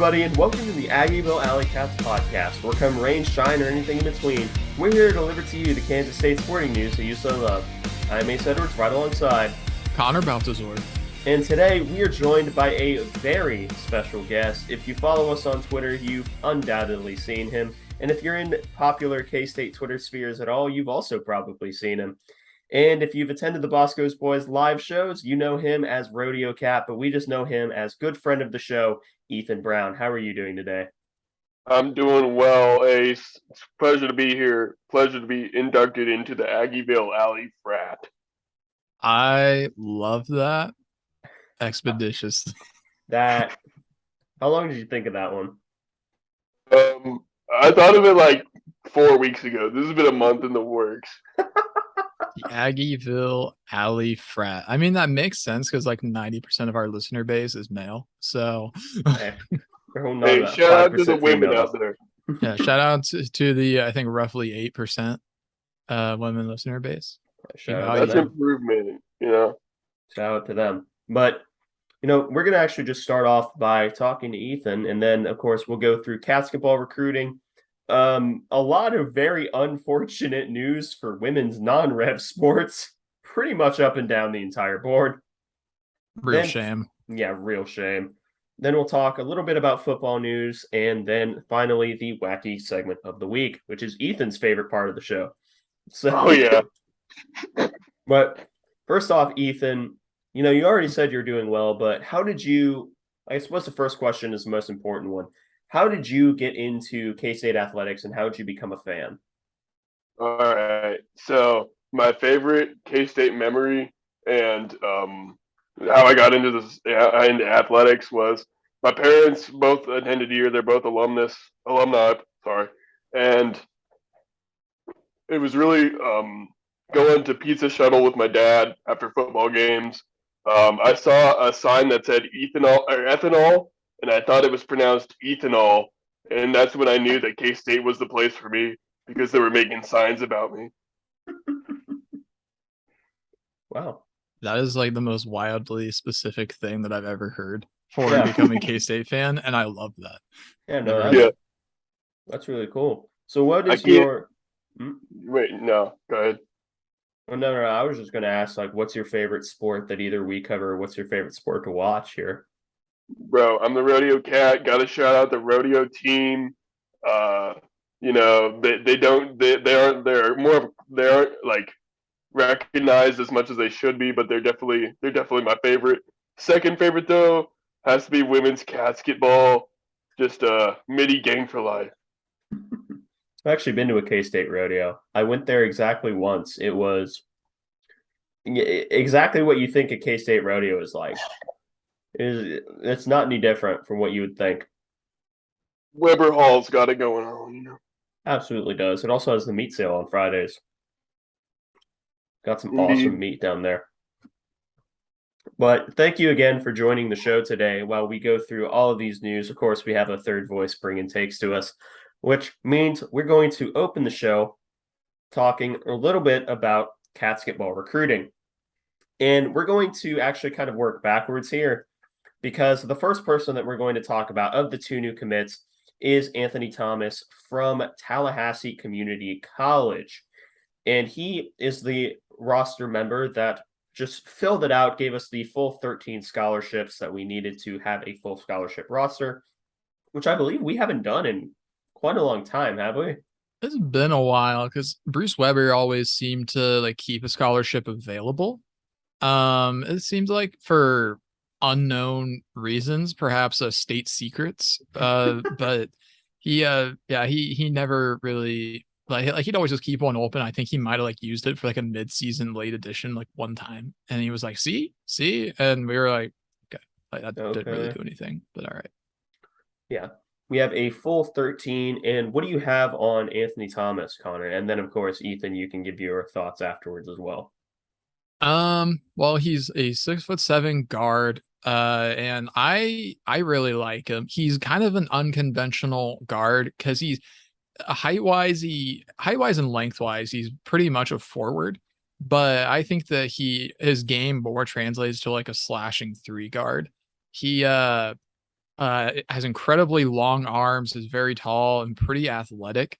everybody, and welcome to the Aggieville Alleycats podcast, where come rain, shine, or anything in between, we're here to deliver to you the Kansas State sporting news that you so love. I'm Ace Edwards, right alongside Connor Baltazar. And today we are joined by a very special guest. If you follow us on Twitter, you've undoubtedly seen him. And if you're in popular K-State Twitter spheres at all, you've also probably seen him. And if you've attended the Bosco's Boys live shows, you know him as Rodeo Cat, but we just know him as good friend of the show, Ethan Brown. How are you doing today? I'm doing well, Ace. It's a pleasure to be here. Pleasure to be inducted into the Aggieville Alley frat. I love that. Expeditious. How long did you think of that one? I thought of it like 4 weeks ago. This has been a month in the works. The Aggieville Alley frat. I mean, that makes sense because like 90% of our listener base is male. So, Hey, shout out to the women out there. Yeah, shout out to the I think roughly 8% women listener base. That's improvement, Shout out to them. But we're going to actually just start off by talking to Ethan, and then, of course, we'll go through Catsketball recruiting. A lot of very unfortunate news for women's non-rev sports, pretty much up and down the entire board. Real shame. Yeah, real shame. Then we'll talk a little bit about football news, and then finally the wacky segment of the week, which is Ethan's favorite part of the show. Oh, yeah. But first off, Ethan, you already said you're doing well, but how did you, I suppose the first question is the most important one. How did you get into K-State athletics, and how did you become a fan? All right. So my favorite K-State memory and how I got into into athletics was my parents both attended here. They're both alumni. Sorry, and it was really going to Pizza Shuttle with my dad after football games. I saw a sign that said ethanol, and I thought it was pronounced ethanol, and that's when I knew that K-State was the place for me because they were making signs about me. Wow. That is like the most wildly specific thing that I've ever heard for becoming a K-State fan, and I love that. Yeah, that's really cool. So what is your... Wait, no, go ahead. Oh, no, I was just going to ask, what's your favorite sport that either we cover? What's your favorite sport to watch here? Bro, I'm the Rodeo Cat. Got to shout out the rodeo team. They aren't like recognized as much as they should be, but they're definitely my favorite. Second favorite though has to be women's Catsketball. Just midi gang for life. I've actually been to a K-State rodeo. I went there exactly once. It was exactly what you think a K-State rodeo is like. It's not any different from what you would think. Weber Hall's got it going on. Absolutely does. It also has the meat sale on Fridays. Got some awesome meat down there. But thank you again for joining the show today. While we go through all of these news, of course, we have a third voice bringing takes to us, which means we're going to open the show talking a little bit about Catsketball recruiting. And we're going to actually kind of work backwards here, because the first person that we're going to talk about of the two new commits is Anthony Thomas from Tallahassee Community College. And he is the roster member that just filled it out, gave us the full 13 scholarships that we needed to have a full scholarship roster, which I believe we haven't done in quite a long time, have we? It's been a while because Bruce Weber always seemed to keep a scholarship available. It seems like for unknown reasons, perhaps state secrets. But he never really he'd always just keep one open. I think he might have used it for a mid-season late edition one time, and he was like, see, and we were like, okay, that didn't really do anything, but all right. Yeah, we have a full 13. And what do you have on Anthony Thomas, Connor? And then of course, Ethan, you can give your thoughts afterwards as well. Well, he's a 6'7" guard. And I really like him. He's kind of an unconventional guard because he's height-wise and lengthwise, he's pretty much a forward. But I think that his game more translates to a slashing 3 guard. He has incredibly long arms, is very tall and pretty athletic.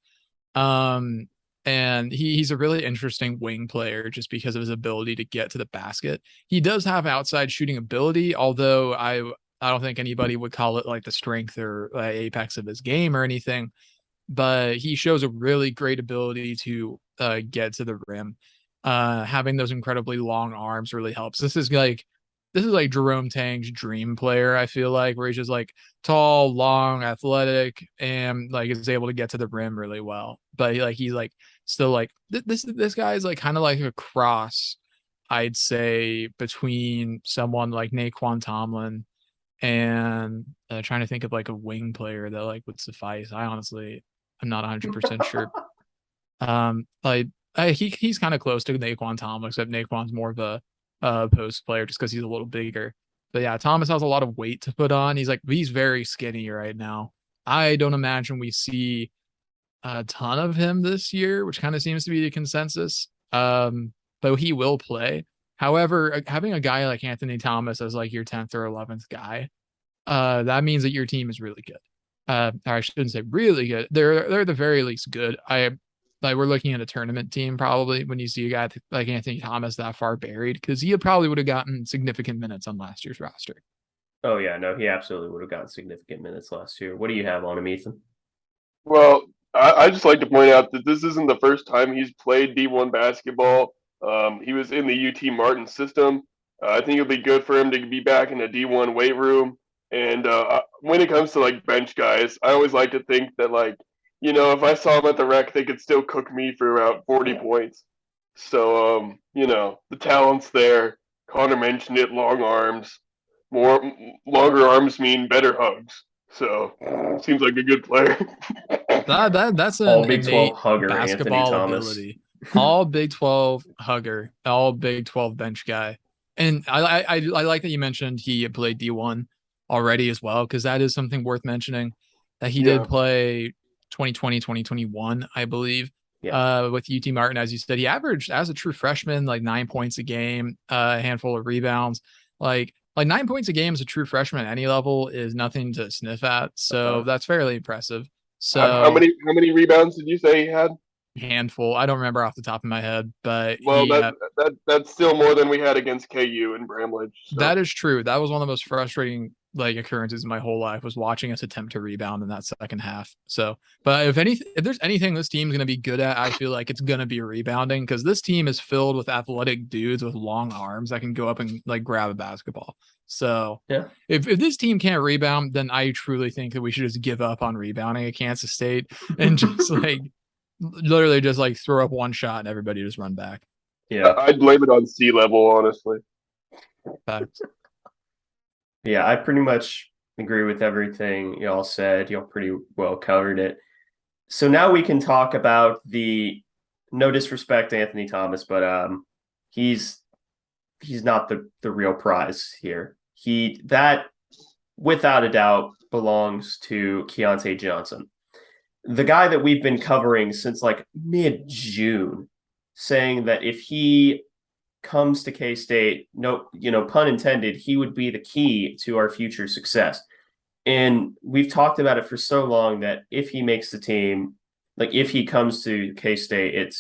Um, and he's a really interesting wing player just because of his ability to get to the basket. He does have outside shooting ability, although I don't think anybody would call it like the strength or apex of his game or anything. But he shows a really great ability to get to the rim. Having those incredibly long arms really helps. This is like Jerome Tang's dream player, I feel like, where he's just like tall, long, athletic, and like is able to get to the rim really well. But he's like still like this guy is like kind of like a cross, I'd say, between someone like Naquan Tomlin and trying to think of like a wing player that like would suffice. I honestly I'm not 100% sure. Like he's kind of close to Naquan Tomlin, except Naquan's more of a post player just because he's a little bigger. But yeah, Thomas has a lot of weight to put on. He's very skinny right now. I don't imagine we see a ton of him this year, which kind of seems to be the consensus. But he will play. However, having a guy like Anthony Thomas as like your 10th or 11th guy, that means that your team is really good. Or I shouldn't say really good. They're at the very least good. We're looking at a tournament team probably when you see a guy like Anthony Thomas that far buried, because he probably would have gotten significant minutes on last year's roster. Oh yeah, no, he absolutely would have gotten significant minutes last year. What do you have on him, Ethan? Well, I just like to point out that this isn't the first time he's played D1 basketball. He was in the UT Martin system. I think it'll be good for him to be back in a D1 weight room. And when it comes to like bench guys, I always like to think that like, if I saw them at the rec, they could still cook me for about 40 points. So, the talent's there. Connor mentioned it, long arms. Longer arms mean better hugs. So, seems like a good player. That's All an Big 12 innate hugger, Anthony basketball Thomas. ability. All Big 12 hugger, all Big 12 bench guy. And I like that you mentioned he played D1 already as well, because that is something worth mentioning, that he did Yeah. play 2020, 2021, I believe. Yeah. With UT Martin, as you said, he averaged as a true freshman like 9 points a game, a handful of rebounds. Like 9 points a game as a true freshman at any level is nothing to sniff at. So that's fairly impressive. How So many rebounds did you say he had? handful. I don't remember off the top of my head, but Well, he that's still more than we had against KU and Bramlage. So that is true. That was one of the most frustrating like occurrences in my whole life, was watching us attempt to rebound in that second half. So, but if there's anything this team's going to be good at, I feel like it's going to be rebounding, because this team is filled with athletic dudes with long arms that can go up and like grab a basketball. So Yeah. if this team can't rebound, then I truly think that we should just give up on rebounding at Kansas State and just like literally just like throw up one shot and everybody just run back. Yeah. I'd blame it on sea level, honestly. Facts. Yeah, I pretty much agree with everything y'all said. Y'all pretty well covered it. So now we can talk about the, no disrespect to Anthony Thomas, but he's not the real prize here. That without a doubt belongs to Keontae Johnson, the guy that we've been covering since like mid-June, saying that if he comes to K-State, no, pun intended, he would be the key to our future success. And we've talked about it for so long that if he makes the team, like if he comes to K-State,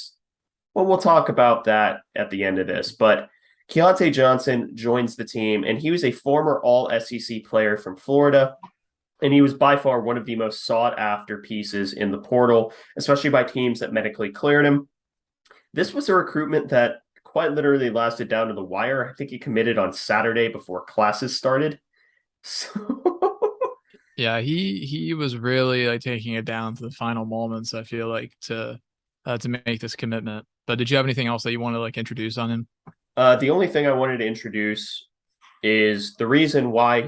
we'll talk about that at the end of this. But Keontae Johnson joins the team, and he was a former All-SEC player from Florida. And he was by far one of the most sought-after pieces in the portal, especially by teams that medically cleared him. This was a recruitment that quite literally lasted down to the wire. I think he committed on Saturday before classes started. So Yeah, he was really like taking it down to the final moments, I feel like, to make this commitment. But did you have anything else that you want to like introduce on him? the only thing I wanted to introduce is the reason why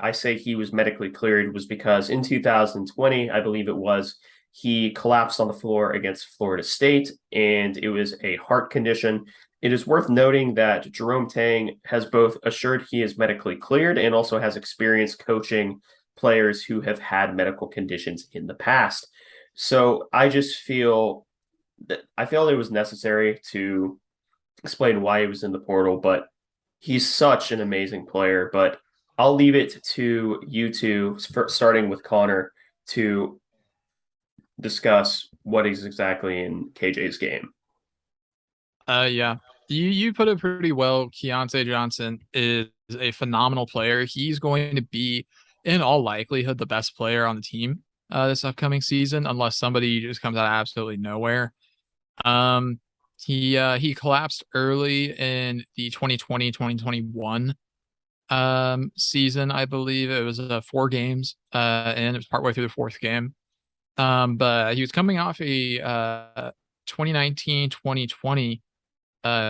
I say he was medically cleared was because in 2020, I believe it was, he collapsed on the floor against Florida State, and it was a heart condition. It is worth noting that Jerome Tang has both assured he is medically cleared and also has experience coaching players who have had medical conditions in the past. So I feel it was necessary to explain why he was in the portal, but he's such an amazing player. But I'll leave it to you two, starting with Connor, to discuss what is exactly in KJ's game. Yeah. You put it pretty well. Keontae Johnson is a phenomenal player. He's going to be, in all likelihood, the best player on the team this upcoming season, unless somebody just comes out of absolutely nowhere. Um, he collapsed early in the 2020-2021 season, I believe. It was 4 games, and it was partway through the 4th game. But he was coming off a 2019-2020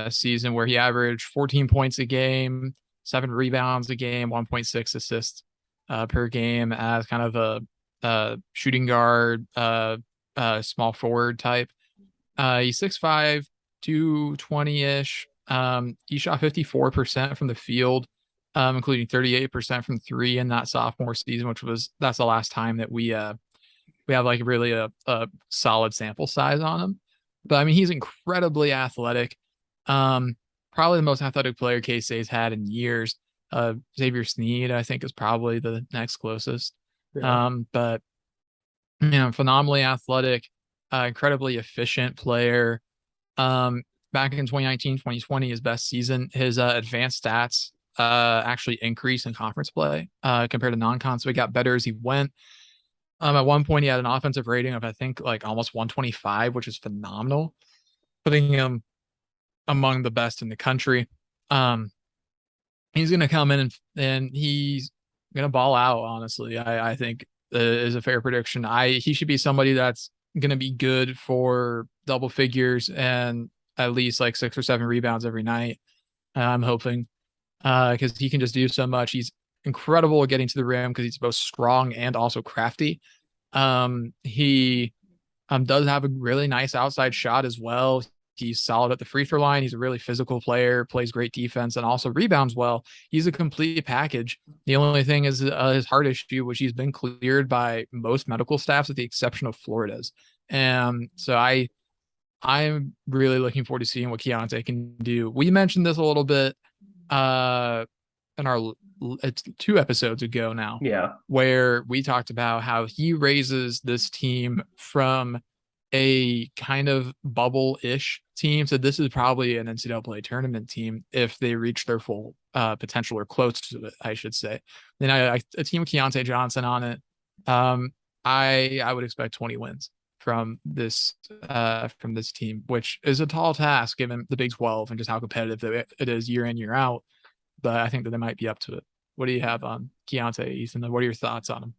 season where he averaged 14 points a game, 7 rebounds a game, 1.6 assists per game as kind of a shooting guard, small forward type. He's 6'5", 220-ish. He shot 54% from the field, including 38% from 3 in that sophomore season, that's the last time that we have like really a solid sample size on him. But I mean, he's incredibly athletic. Probably the most athletic player K-State's had in years. Xavier Sneed, I think, is probably the next closest. Yeah. But phenomenally athletic, incredibly efficient player. Back in 2019-2020, his best season, his advanced stats actually increased in conference play compared to non-con. So he got better as he went. At one point, he had an offensive rating of, I think, like almost 125, which is phenomenal, putting him among the best in the country. He's going to come in and he's going to ball out, honestly. I think is a fair prediction. He should be somebody that's going to be good for double figures and at least like 6 or 7 rebounds every night. I'm hoping because he can just do so much. He's incredible at getting to the rim because he's both strong and also crafty. He does have a really nice outside shot as well. He's solid at the free throw line. He's a really physical player, plays great defense, and also rebounds well. He's a complete package. The only thing is his heart issue, which he's been cleared by most medical staffs, with the exception of Florida's. And so I'm really looking forward to seeing what Keontae can do. We mentioned this a little bit in our it's 2 episodes ago now. Yeah. Where we talked about how he raises this team from a kind of bubble-ish team. So this is probably an NCAA tournament team if they reach their full potential, or close to it, I should say. Then a team with Keontae Johnson on it. I would expect 20 wins from this team, which is a tall task given the Big 12 and just how competitive it is year in, year out. But I think that they might be up to it. What do you have on Keontae, Ethan? What are your thoughts on him?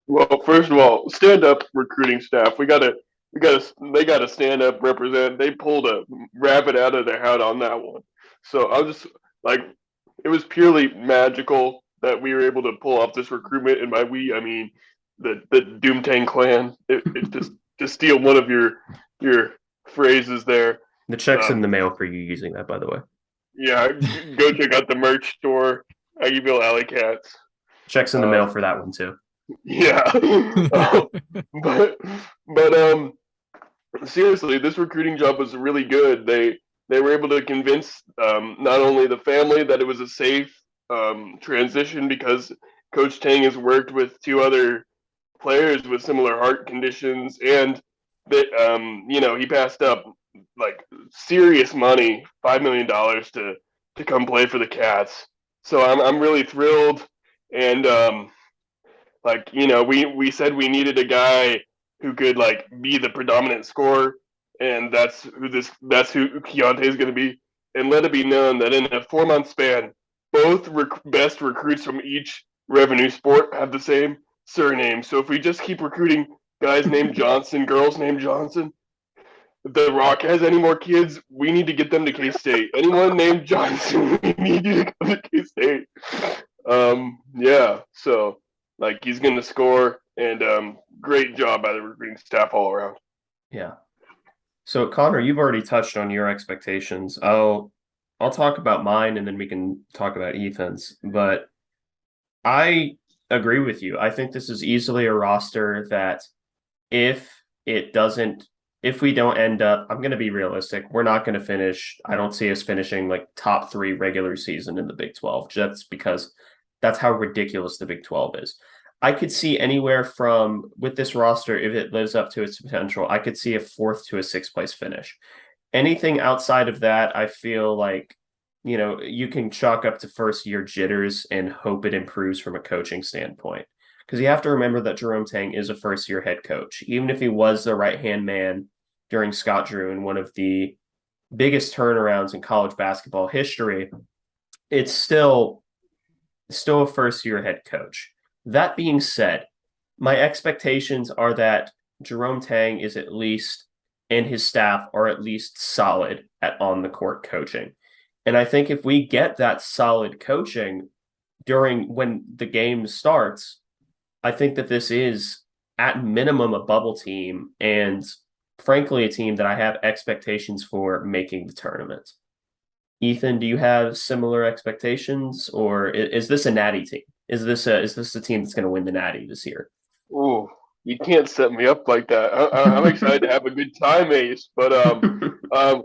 Well, first of all, stand up recruiting staff. They gotta stand up, represent. They pulled a rabbit out of their hat on that one. So I was just like, it was purely magical that we were able to pull off this recruitment. And by we, I mean the Doomtang clan. It just to steal one of your phrases there. The check's in the mail for you using that, by the way. Yeah, go check out the merch store, Aggieville Alleycats. Check's in the mail for that one too. Yeah, but seriously, this recruiting job was really good. They were able to convince not only the family that it was a safe transition, because Coach Tang has worked with 2 other players with similar heart conditions, and that he passed up like serious money, $5 million to come play for the Cats. So I'm really thrilled, and we said we needed a guy who could like be the predominant scorer, and that's who Keontae is going to be. And let it be known that in a 4-month span, both best recruits from each revenue sport have the same surname. So if we just keep recruiting guys named Johnson, girls named Johnson, if the Rock has any more kids, we need to get them to K-State. Anyone named Johnson, we need you to come to K-State. Yeah, so like he's going to score, and great job by the recruiting staff all around. Yeah. So Connor, you've already touched on your expectations. I'll talk about mine, and then we can talk about Ethan's. But I agree with you. I think this is easily a roster that if we don't end up, I'm going to be realistic. We're not going to finish. I don't see us finishing like top 3 regular season in the Big 12, just because That's how ridiculous the Big 12 is. I could see anywhere from, with this roster, if it lives up to its potential, I could see a 4th to a 6th place finish. Anything outside of that, I feel like, you can chalk up to first year jitters and hope it improves from a coaching standpoint. Because you have to remember that Jerome Tang is a first year head coach. Even if he was the right hand man during Scott Drew in one of the biggest turnarounds in college basketball history, it's still a first year head coach. That being said, my expectations are that Jerome Tang is at least, and his staff are at least solid at on the court coaching. And I think if we get that solid coaching during when the game starts, I think that this is at minimum a bubble team and frankly a team that I have expectations for making the tournament. Ethan, do you have similar expectations, or is this a natty team? Is this a team that's going to win the natty this year? Ooh, you can't set me up like that. I'm excited to have a good time, Ace. But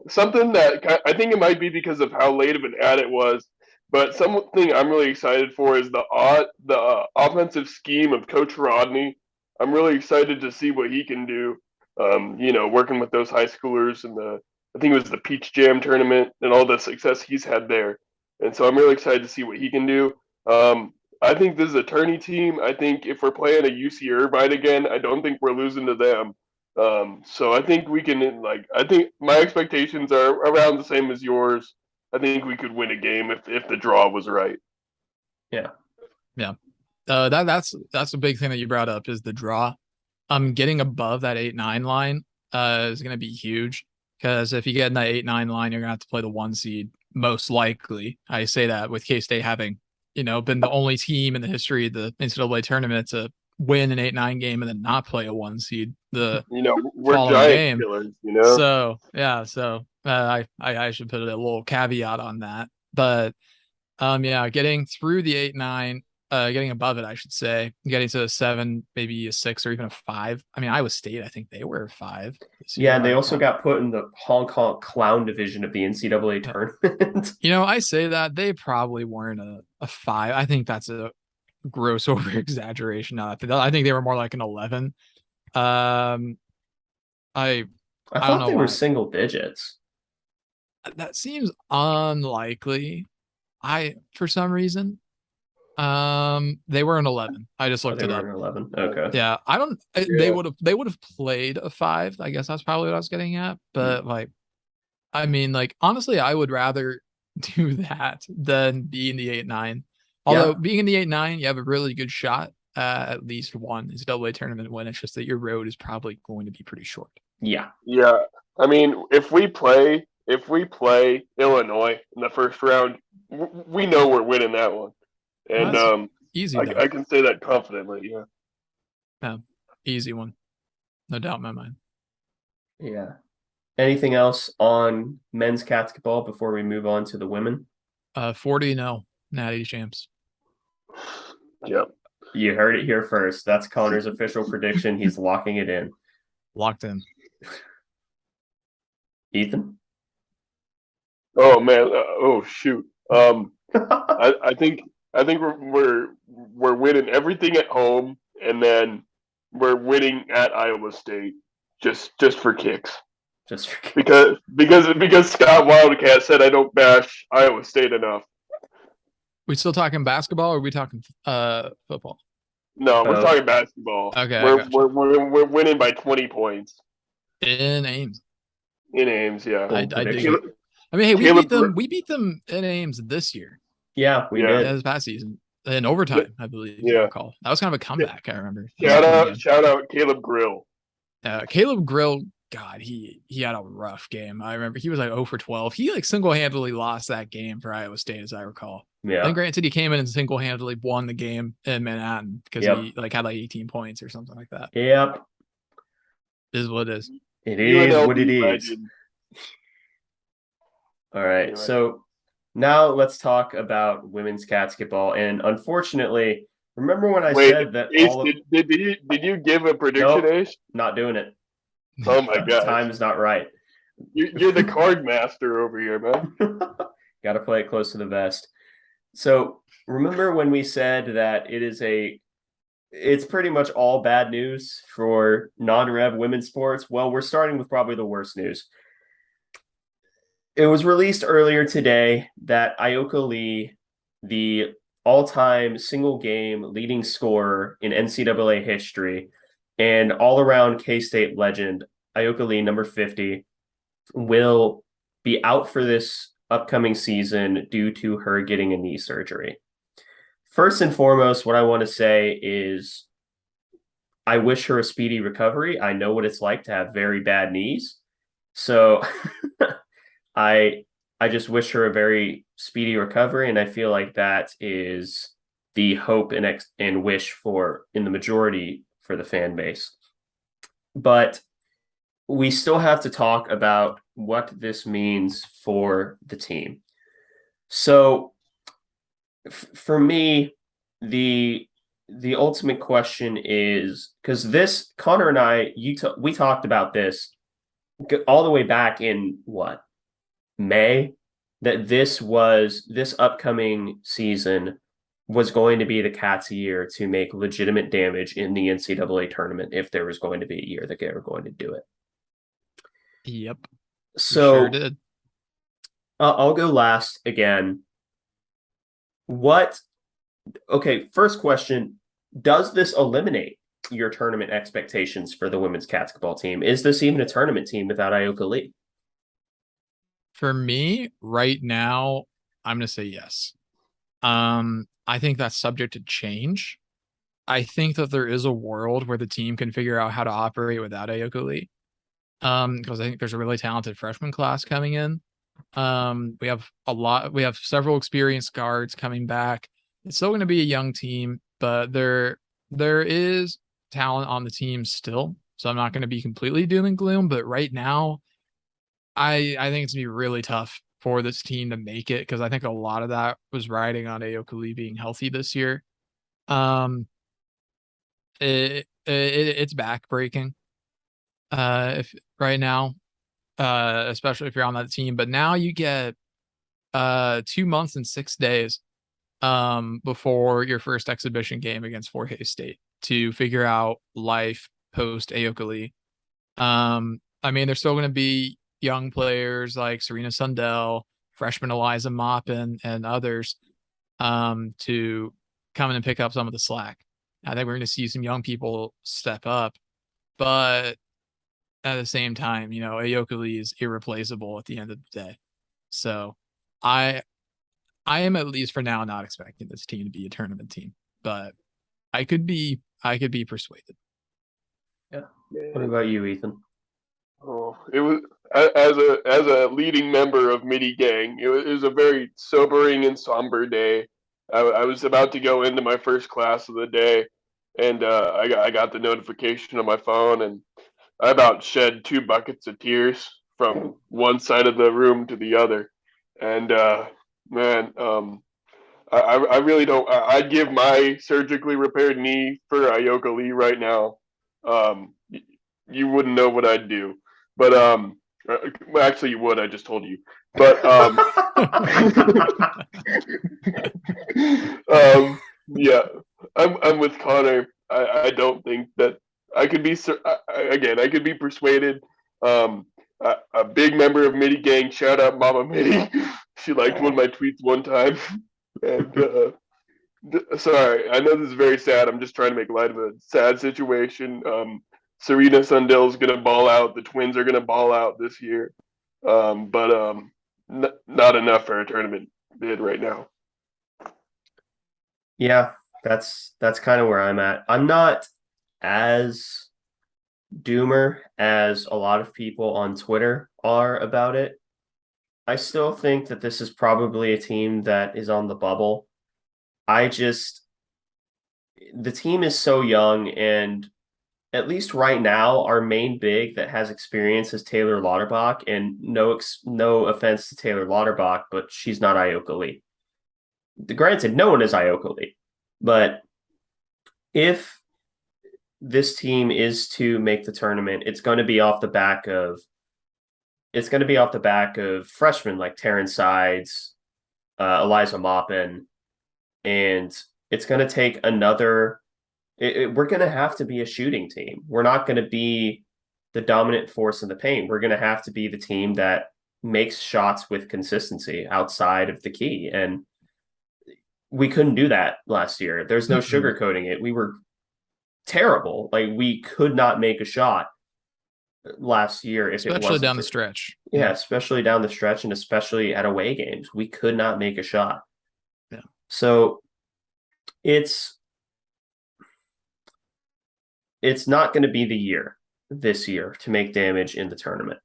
something that I think it might be because of how late of an ad it was. But something I'm really excited for is the offensive scheme of Coach Rodney. I'm really excited to see what he can do. Working with those high schoolers and I think it was the Peach Jam tournament and all the success he's had there. And so I'm really excited to see what he can do. I think this is a tourney team. I think if we're playing a UC Irvine again, I don't think we're losing to them. So I think we can I think my expectations are around the same as yours. I think we could win a game if the draw was right. Yeah. Yeah. That's a big thing that you brought up is the draw. Getting above that 8-9 line is going to be huge because if you get in that 8-9 line, you're going to have to play the 1 seed most likely. I say that with K-State having, been the only team in the history of the NCAA tournament to win an 8-9 game and then not play a 1 seed we're following giant game. killers, So I should put a little caveat on that. But getting through the 8-9, getting above it, I should say, getting to a 7, maybe a 6, or even a 5. I mean, Iowa State, I think they were a 5. Yeah, and they also got put in the Hong Kong clown division of the NCAA tournament. I say that they probably weren't a 5. I think that's a gross over exaggeration. I think they were more like an 11. I thought don't know they why. were single digits. That seems unlikely. For some reason, they were an 11. I just looked it up. An 11. Okay. Yeah, I don't. They would have played a 5. I guess that's probably what I was getting at. But honestly, I would rather do that than be in the 8-9. Although being in the 8-9, you have a really good shot at least one NCAA tournament win. It's just that your road is probably going to be pretty short. Yeah. Yeah. I mean, if we play Illinois in the first round, we know we're winning that one. And easy. I can say that confidently. Yeah. Yeah. Easy one. No doubt in my mind. Yeah. Anything else on men's Catsketball before we move on to the women? 40-0 Natty champs. Yep. You heard it here first. That's Connor's official prediction. He's locking it in. Locked in. Ethan? Oh man. Oh shoot. I think we're winning everything at home, and then we're winning at Iowa State just for kicks. Just for kicks. Because Scott Wildcat said I don't bash Iowa State enough. We still talking basketball, or are we talking football? No, we're talking basketball. Okay, we're winning by 20 points in Ames. In Ames, yeah. I dig it. I mean, hey, we beat them in Ames this year. Yeah, we did. This past season in overtime, I believe. Yeah, I recall. That was kind of a comeback. I remember. Shout out Caleb Grill. Caleb Grill. God, he had a rough game. I remember he was like 0 for 12. He single-handedly lost that game for Iowa State, as I recall. Yeah. And granted, he came in and single-handedly won the game in Manhattan because he had 18 points or something like that. Yep. It is what it is. It is what it is. All right. So now let's talk about women's Catsketball. And unfortunately, remember when I said that Ace, did you give a prediction, Nope, Ace? not doing it. Oh my god. Time is not right. You're the card master over here, man. Got to play it close to the vest. So remember when we said that it's pretty much all bad news for non-rev women's sports? Well, we're starting with probably the worst news. It was released earlier today that Ioka Lee, the all-time single game leading scorer in NCAA history and all-around K-State legend, Ioka Lee, number 50, will be out for this upcoming season due to her getting a knee surgery. First and foremost, what I want to say is I wish her a speedy recovery. I know what it's like to have very bad knees. So I I just wish her a very speedy recovery, and I feel like that is the hope and wish for in the majority for the fan base. But we still have to talk about what this means for the team. So for me, the ultimate question is because this Connor and I we talked about this all the way back in what May, that this upcoming season was going to be the Cats' year to make legitimate damage in the NCAA tournament if there was going to be a year that they were going to do it. Yep. So Sure did. I'll go last again. What? Okay, first question: does this eliminate your tournament expectations for the women's Catsketball team? Is this even a tournament team without Ioka Lee? For me, right now, I'm gonna say yes. I think that's subject to change. I think that there is a world where the team can figure out how to operate without Ayoko Lee. Because I think there's a really talented freshman class coming in. We have several experienced guards coming back. It's still going to be a young team, but there is talent on the team still. So I'm not going to be completely doom and gloom, but right now, I think it's gonna be really tough for this team to make it because I think a lot of that was riding on Ayoka Lee being healthy this year. Um, it's backbreaking. If right now, especially if you're on that team, but now you get 2 months and 6 days before your first exhibition game against Fort Hays State to figure out life post Ayoka Lee. I mean, there's still going to be young players like Serena Sundell, freshman Eliza Maupin, and others to come in and pick up some of the slack. I think we're going to see some young people step up, but at the same time, Ayoka Lee is irreplaceable at the end of the day. So I am at least for now not expecting this team to be a tournament team, but I could be persuaded. Yeah. What about you, Ethan? Oh, it was as a leading member of Midi Gang. It was a very sobering and somber day. I was about to go into my first class of the day, and I got the notification on my phone, and I about shed 2 buckets of tears from one side of the room to the other. And man, I really don't. I'd give my surgically repaired knee for Ioka Lee right now. You wouldn't know what I'd do. But well, actually, you would. I just told you. But yeah, I'm with Connor. I don't think that I could be again. I could be persuaded. A big member of Midi Gang. Shout out Mama Midi. She liked one of my tweets one time. And sorry, I know this is very sad. I'm just trying to make light of a sad situation. Serena Sundell's gonna ball out. The Twins are gonna ball out this year, but not enough for a tournament bid right now. Yeah, that's kind of where I'm at. I'm not as doomer as a lot of people on Twitter are about it. I still think that this is probably a team that is on the bubble. The team is so young, and at least right now, our main big that has experience is Taylor Lauterbach, and no offense to Taylor Lauterbach, but she's not Ioka Lee. Granted, no one is Ioka Lee, but if this team is to make the tournament, it's going to be off the back of freshmen like Terrence Sides, Eliza Maupin, and it's going to take another. We're going to have to be a shooting team. We're not going to be the dominant force in the paint. We're going to have to be the team that makes shots with consistency outside of the key. And we couldn't do that last year. There's no sugarcoating it. We were terrible. Like, we could not make a shot last year if especially it wasn't down the stretch. Yeah, especially down the stretch and especially at away games. We could not make a shot. Yeah. So it's not going to be the year this year to make damage in the tournament.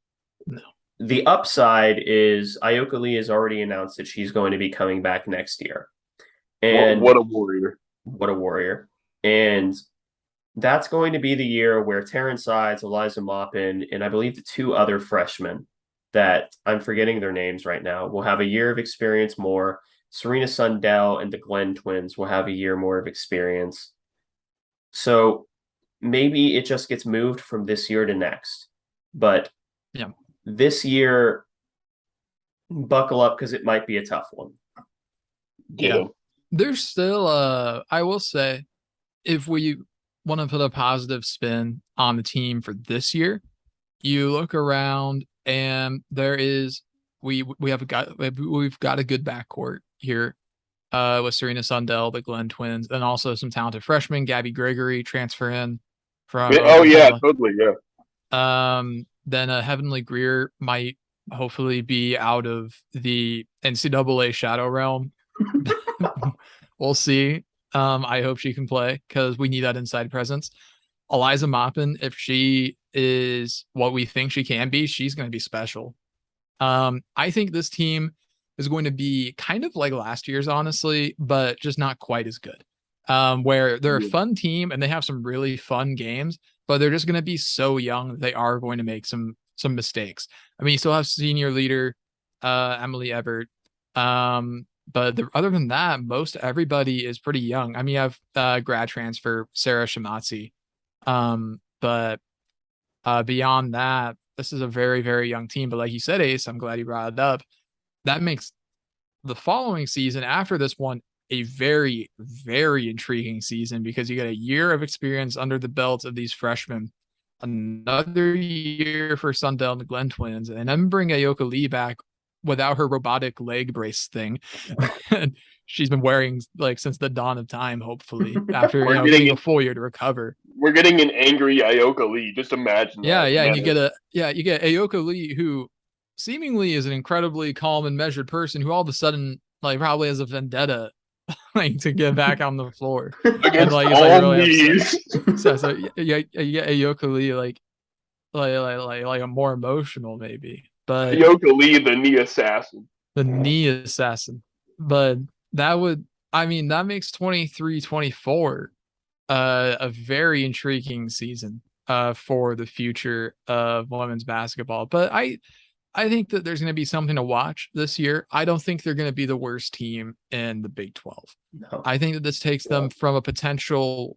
No. The upside is Ayoka Lee has already announced that she's going to be coming back next year. And what a warrior. What a warrior. And that's going to be the year where Taryn Sides, Eliza Maupin, and I believe the two other freshmen that I'm forgetting their names right now will have a year of experience more. Serena Sundell and the Glenn twins will have a year more of experience. So maybe it just gets moved from this year to next. But yeah, this year, buckle up because it might be a tough one. Yeah. There's still, I will say, if we want to put a positive spin on the team for this year, you look around and there is, we've got a good backcourt here with Serena Sundell, the Glenn twins, and also some talented freshmen. Gabby Gregory transfer in from totally. Then Heavenly Greer might hopefully be out of the NCAA shadow realm. We'll see. I hope she can play because we need that inside presence. Eliza Maupin, if she is what we think she can be, she's going to be special. I think this team is going to be kind of like last year's, honestly, but just not quite as good. Where they're a fun team and they have some really fun games, but they're just going to be so young. They are going to make some mistakes. I mean, you still have senior leader, Emily Everett. But other than that, most everybody is pretty young. I mean, you have grad transfer Sarah Shimatsi. But beyond that, this is a very, very young team. But like you said, Ace, I'm glad you brought it up. That makes the following season after this one a very, very intriguing season because you get a year of experience under the belt of these freshmen, another year for Sundell and the Glenn twins, and then bring Ayoka Lee back without her robotic leg brace thing. She's been wearing like since the dawn of time, hopefully, after getting a full year to recover. We're getting an angry Ayoka Lee. Just imagine that. And you get Ayoka Lee, who seemingly is an incredibly calm and measured person who all of a sudden like probably has a vendetta like to get back on the floor. Against all these. So you get Ayoka Lee like a more emotional maybe. But Ayoka Lee, the knee assassin. But that makes 23-24 a very intriguing season for the future of women's basketball. But I think that there's going to be something to watch this year. I don't think they're going to be the worst team in the Big 12. No. I think that this takes them from a potential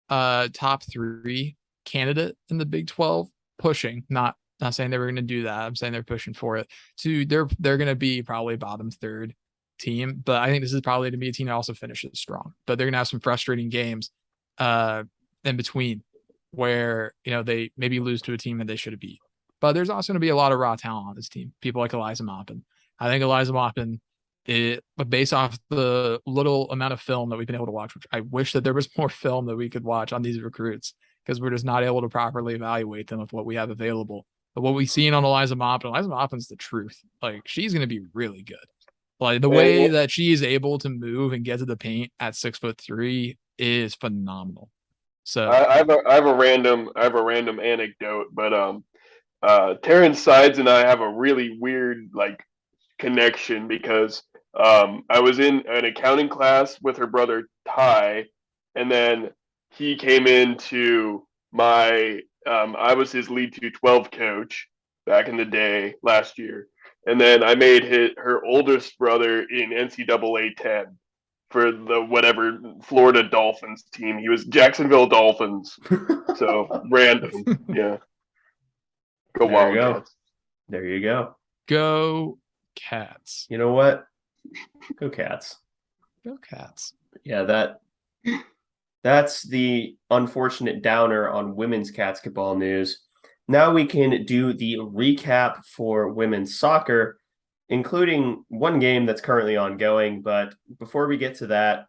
top 3 candidate in the Big 12, pushing, not saying they were going to do that. I'm saying they're pushing for it. To they're going to be probably bottom 3rd team, but I think this is probably going to be a team that also finishes strong. But they're going to have some frustrating games in between where they maybe lose to a team that they should have beat. But there's also going to be a lot of raw talent on this team. People like Eliza Maupin. I think Eliza Maupin, based off the little amount of film that we've been able to watch, which I wish that there was more film that we could watch on these recruits because we're just not able to properly evaluate them with what we have available. But what we've seen on Eliza Maupin's the truth. Like, she's going to be really good. Like, the way that she is able to move and get to the paint at 6'3" is phenomenal. So I have a random anecdote, but Taryn Sides and I have a really weird connection because I was in an accounting class with her brother Ty, and then he came into my I was his lead 212 coach back in the day last year, and then I made her oldest brother in NCAA 10 for the whatever Florida Dolphins team. He was Jacksonville Dolphins. So random, yeah. Go Wildcats. There you go. Go Cats. You know what? Go Cats. Go Cats. Yeah, that's the unfortunate downer on women's Catsketball news. Now we can do the recap for women's soccer, including one game that's currently ongoing. But before we get to that,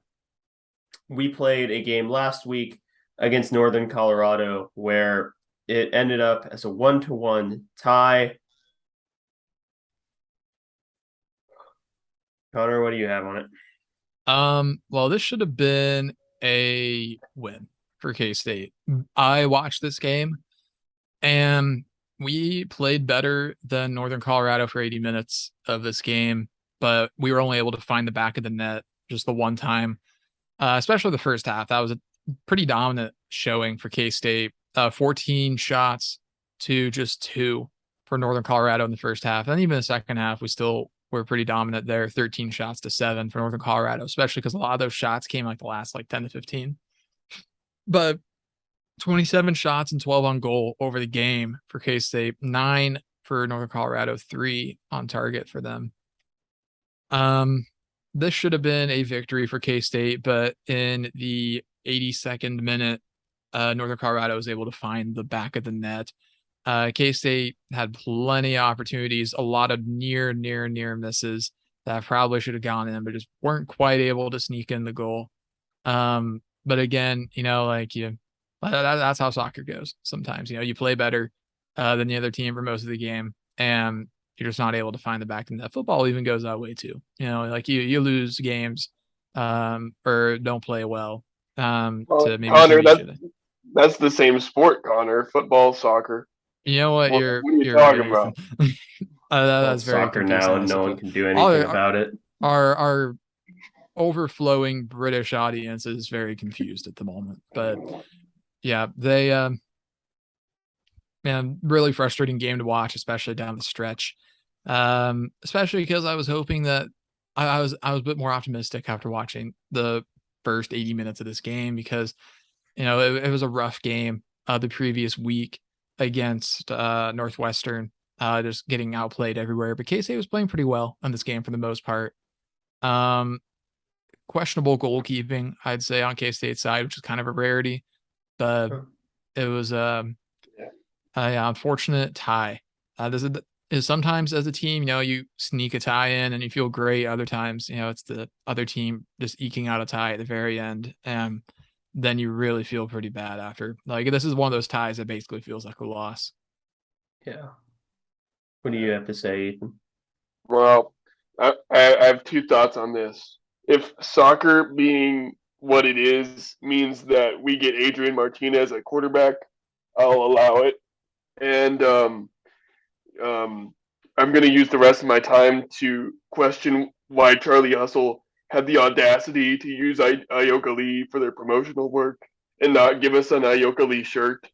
we played a game last week against Northern Colorado where it ended up as a 1-1 tie. Connor, what do you have on it? Well, this should have been a win for K-State. I watched this game and we played better than Northern Colorado for 80 minutes of this game, but we were only able to find the back of the net just the one time, especially the first half. That was a pretty dominant showing for K-State. 14 shots to just 2 for Northern Colorado in the first half. And even the second half, we still were pretty dominant there. 13 shots to 7 for Northern Colorado, especially because a lot of those shots came like the last 10 to 15. But 27 shots and 12 on goal over the game for K-State, 9 for Northern Colorado, 3 on target for them. This should have been a victory for K-State, but in the 82nd minute, Northern Colorado was able to find the back of the net. K-State had plenty of opportunities, a lot of near misses that probably should have gone in, but just weren't quite able to sneak in the goal. But again, that's how soccer goes. Sometimes, you play better than the other team for most of the game, and you're just not able to find the back of the net. Football even goes that way too. You lose games or don't play well to maybe Connor, team you should. that's the same sport, Connor. Football, soccer. You know what? What You're are you right, talking Ethan. about? That's very Soccer confusing. now, and no one can do anything about it. Our overflowing British audience is very confused at the moment. But yeah, they man, really frustrating game to watch, especially down the stretch. Especially because I was hoping that I was a bit more optimistic after watching the first 80 minutes of this game because it was a rough game the previous week against Northwestern, just getting outplayed everywhere. But K-State was playing pretty well in this game for the most part. Questionable goalkeeping, I'd say, on K-State's side, which is kind of a rarity. But it was an unfortunate tie. Is sometimes as a team, you sneak a tie in and you feel great. Other times, it's the other team just eking out a tie at the very end. And then you really feel pretty bad after. This is one of those ties that basically feels like a loss. Yeah. What do you have to say, Ethan? Well, I have two thoughts on this. If soccer being what it is means that we get Adrian Martinez at quarterback, I'll allow it. And I'm going to use the rest of my time to question why Charlie Hustle had the audacity to use Ioka Lee for their promotional work and not give us an Ioka Lee shirt.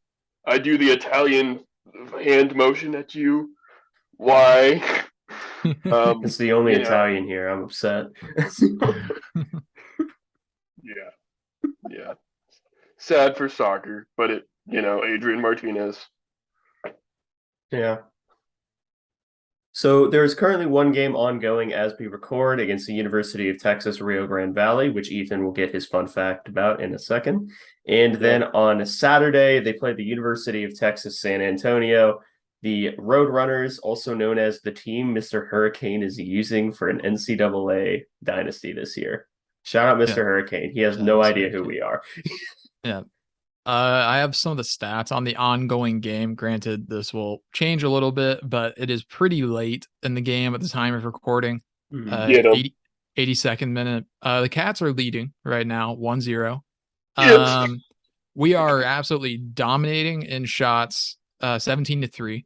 I do the Italian hand motion at you. Why? It's the only Italian here. I'm upset. Yeah. Sad for soccer, but Adrian Martinez. Yeah. So there's currently one game ongoing as we record against the University of Texas Rio Grande Valley, which Ethan will get his fun fact about in a second. And then on Saturday, they play the University of Texas San Antonio. The Roadrunners, also known as the team Mr. Hurricane is using for an NCAA dynasty this year. Shout out Mr. Hurricane. He has no idea who we are. Yeah. I have some of the stats on the ongoing game. Granted, this will change a little bit, but it is pretty late in the game at the time of recording. 82nd minute. The Cats are leading right now, 1-0. We are absolutely dominating in shots, 17-3.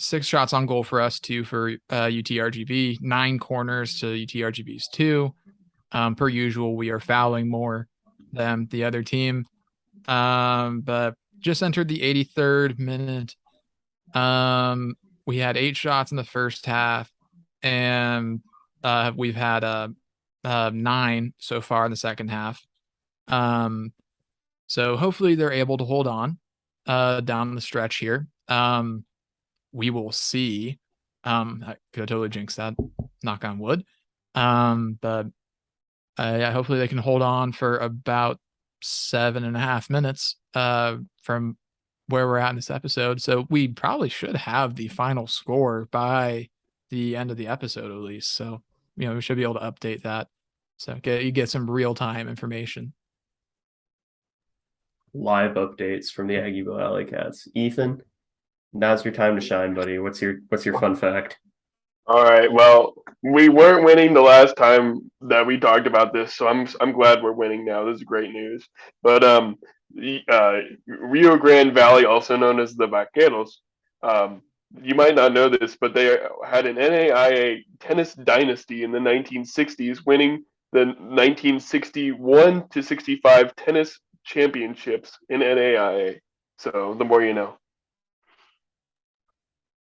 6 shots on goal for us, 2 for UTRGV, 9 corners to UTRGV's 2. Per usual, we are fouling more than the other team. But just entered the 83rd minute. We had 8 shots in the first half, and we've had 9 so far in the second half. So hopefully they're able to hold on down the stretch here. We will see. I could totally jinx that. Knock on wood. But Hopefully they can hold on for about 7.5 minutes from where we're at in this episode. So we probably should have the final score by the end of the episode at least. So, we should be able to update that. So you get some real time information. Live updates from the Aggieville Alleycats. Ethan, now's your time to shine, buddy. What's your fun fact? All right. Well, we weren't winning the last time that we talked about this, so I'm glad we're winning now. This is great news. But Rio Grande Valley, also known as the Vaqueros, um, you might not know this, but they had an NAIA tennis dynasty in the 1960s, winning the 1961 to 65 tennis championships in NAIA. So the more you know.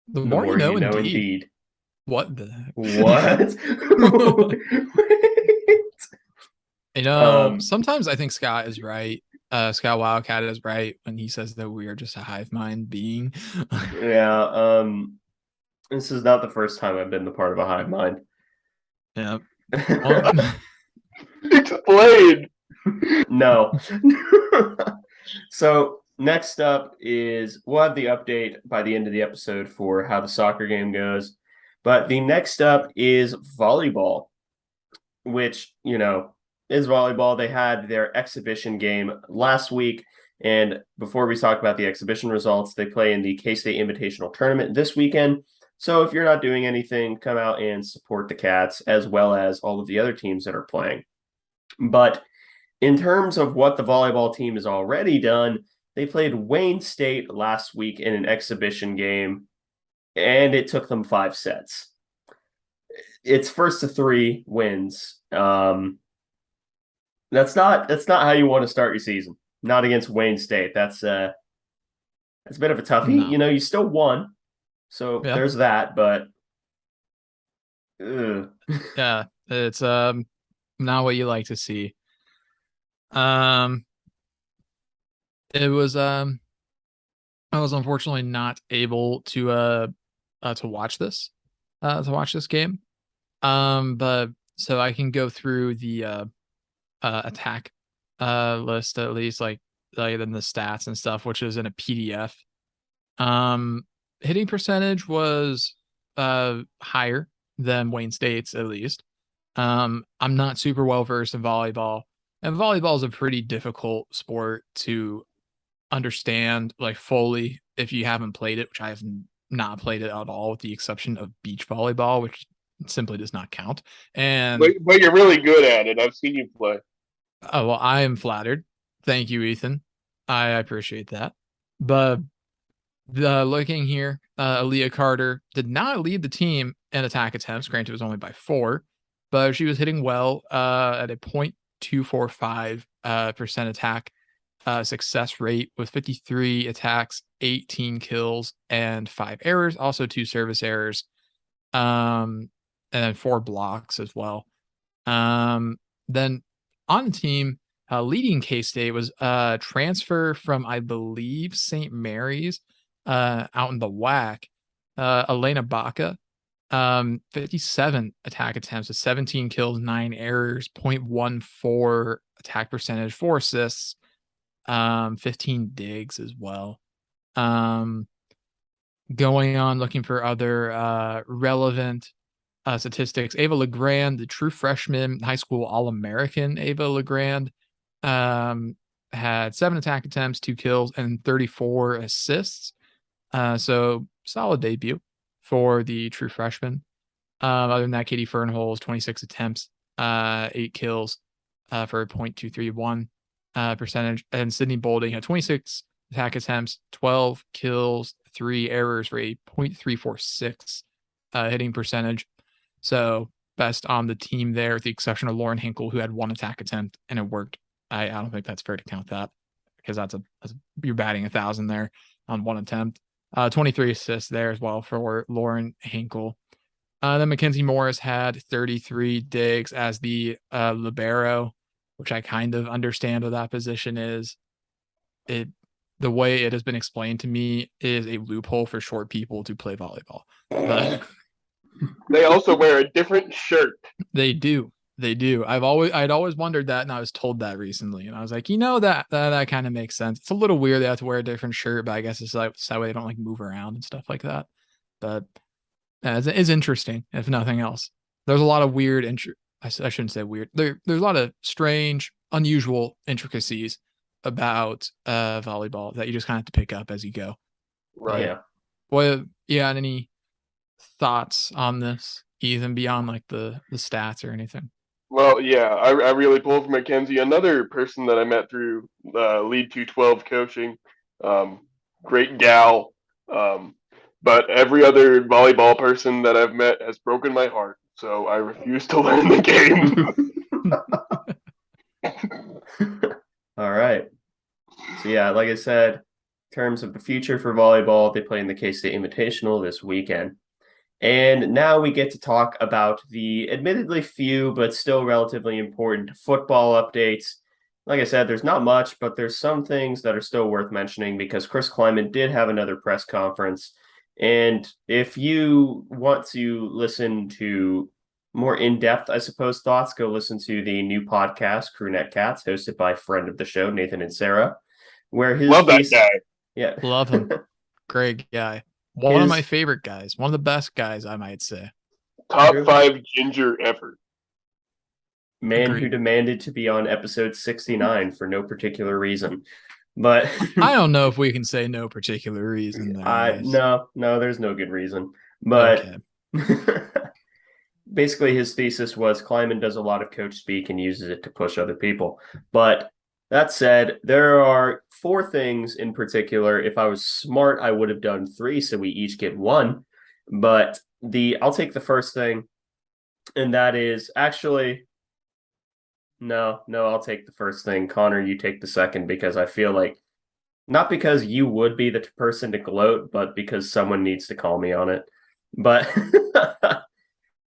The more you know, indeed. What the heck? What? Sometimes I think Scott is right. Scott Wildcat is right when he says that we are just a hive mind being. Yeah. This is not the first time I've been the part of a hive mind. Yeah. Explain. No. So next up is we'll have the update by the end of the episode for how the soccer game goes. But the next up is volleyball, which, is volleyball. They had their exhibition game last week. And before we talk about the exhibition results, they play in the K-State Invitational Tournament this weekend. So if you're not doing anything, come out and support the Cats as well as all of the other teams that are playing. But in terms of what the volleyball team has already done, they played Wayne State last week in an exhibition game, and it took them 5 sets. It's first to 3 wins. That's not how you want to start your season. Not against Wayne State. That's a bit of a toughie. No. You still won, so there's that. But yeah, it's not what you like to see. It was I was unfortunately not able to watch this game. But so I can go through the attack list at least, like then the stats and stuff, which is in a PDF. Hitting percentage was higher than Wayne State's at least. I'm not super well versed in volleyball, and volleyball is a pretty difficult sport to understand like fully if you haven't played it, which I have not played it at all with the exception of beach volleyball, which simply does not count. And but you're really good at it. I've seen you play. Oh, well, I am flattered. Thank you, Ethan. I appreciate that. But looking here, Aaliyah Carter did not lead the team in attack attempts. Granted, it was only by 4, but she was hitting well at a 0.245% attack success rate with 53 attacks, 18 kills, and 5 errors. Also 2 service errors, and then 4 blocks as well. Then on the team, leading K-State was transfer from, I believe, St. Mary's out in the WAC, Elena Baca, 57 attack attempts with 17 kills, 9 errors, 0.14 attack percentage, 4 assists, 15 digs as well. Going on, looking for other relevant statistics. Ava LeGrand, the true freshman high school All-American Ava LeGrand, had 7 attack attempts, 2 kills, and 34 assists. So solid debut for the true freshman. Other than that, Katie Fernholz, 26 attempts, 8 kills for a 0.231 percentage. And Sydney Bolding had 26 attack attempts, 12 kills, 3 errors for a 0.346 hitting percentage. So best on the team there, with the exception of Lauren Hinkle, who had 1 attack attempt and it worked. I don't think that's fair to count that, because you're batting 1,000 there on 1 attempt. 23 assists there as well for Lauren Hinkle. Then Mackenzie Morris had 33 digs as the libero, which I kind of understand what that position is. The way it has been explained to me is a loophole for short people to play volleyball. But they also wear a different shirt. They do. They do. I'd always wondered that, and I was told that recently, and I was like, that kind of makes sense. It's a little weird they have to wear a different shirt, but I guess it's like so that way they don't like move around and stuff like that. But yeah, it's interesting, if nothing else. There's a lot of weird, I shouldn't say weird. There's a lot of strange, unusual intricacies about volleyball that you just kind of have to pick up as you go. Right. Yeah. Well, yeah. Any thoughts on this, Ethan, beyond like the stats or anything? Well, yeah, I really pulled for Mackenzie, another person that I met through Lead 212 coaching. Great gal. But every other volleyball person that I've met has broken my heart. So I refuse to learn the game. All right. So yeah, like I said, in terms of the future for volleyball, they play in the K-State Invitational this weekend. And now we get to talk about the admittedly few, but still relatively important football updates. Like I said, there's not much, but there's some things that are still worth mentioning because Chris Kleiman did have another press conference. And if you want to listen to more in-depth, I suppose, thoughts, go listen to the new podcast, Crewnet Cats, hosted by friend of the show, Nathan and Sarah, where his Love that guy. Yeah. Love him. Great guy. One of my favorite guys. One of the best guys, I might say. Top 5 ginger ever. Man who demanded to be on episode 69 for no particular reason. But I don't know if we can say no particular reason. No, there's no good reason. But okay. Basically his thesis was Kleiman does a lot of coach speak and uses it to push other people. But that said, there are 4 things in particular. If I was smart, I would have done 3, so we each get 1. But I'll take the first thing, and that is actually no, I'll take the first thing. Connor, you take the second because I feel like not because you would be the person to gloat, but because someone needs to call me on it. But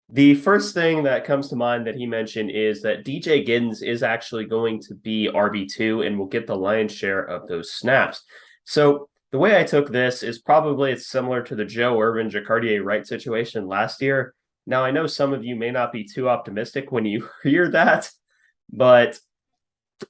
the first thing that comes to mind that he mentioned is that DJ Giddens is actually going to be RB2 and will get the lion's share of those snaps. So the way I took this is probably it's similar to the Joe Irvin, Jacardier Wright situation last year. Now, I know some of you may not be too optimistic when you hear that, but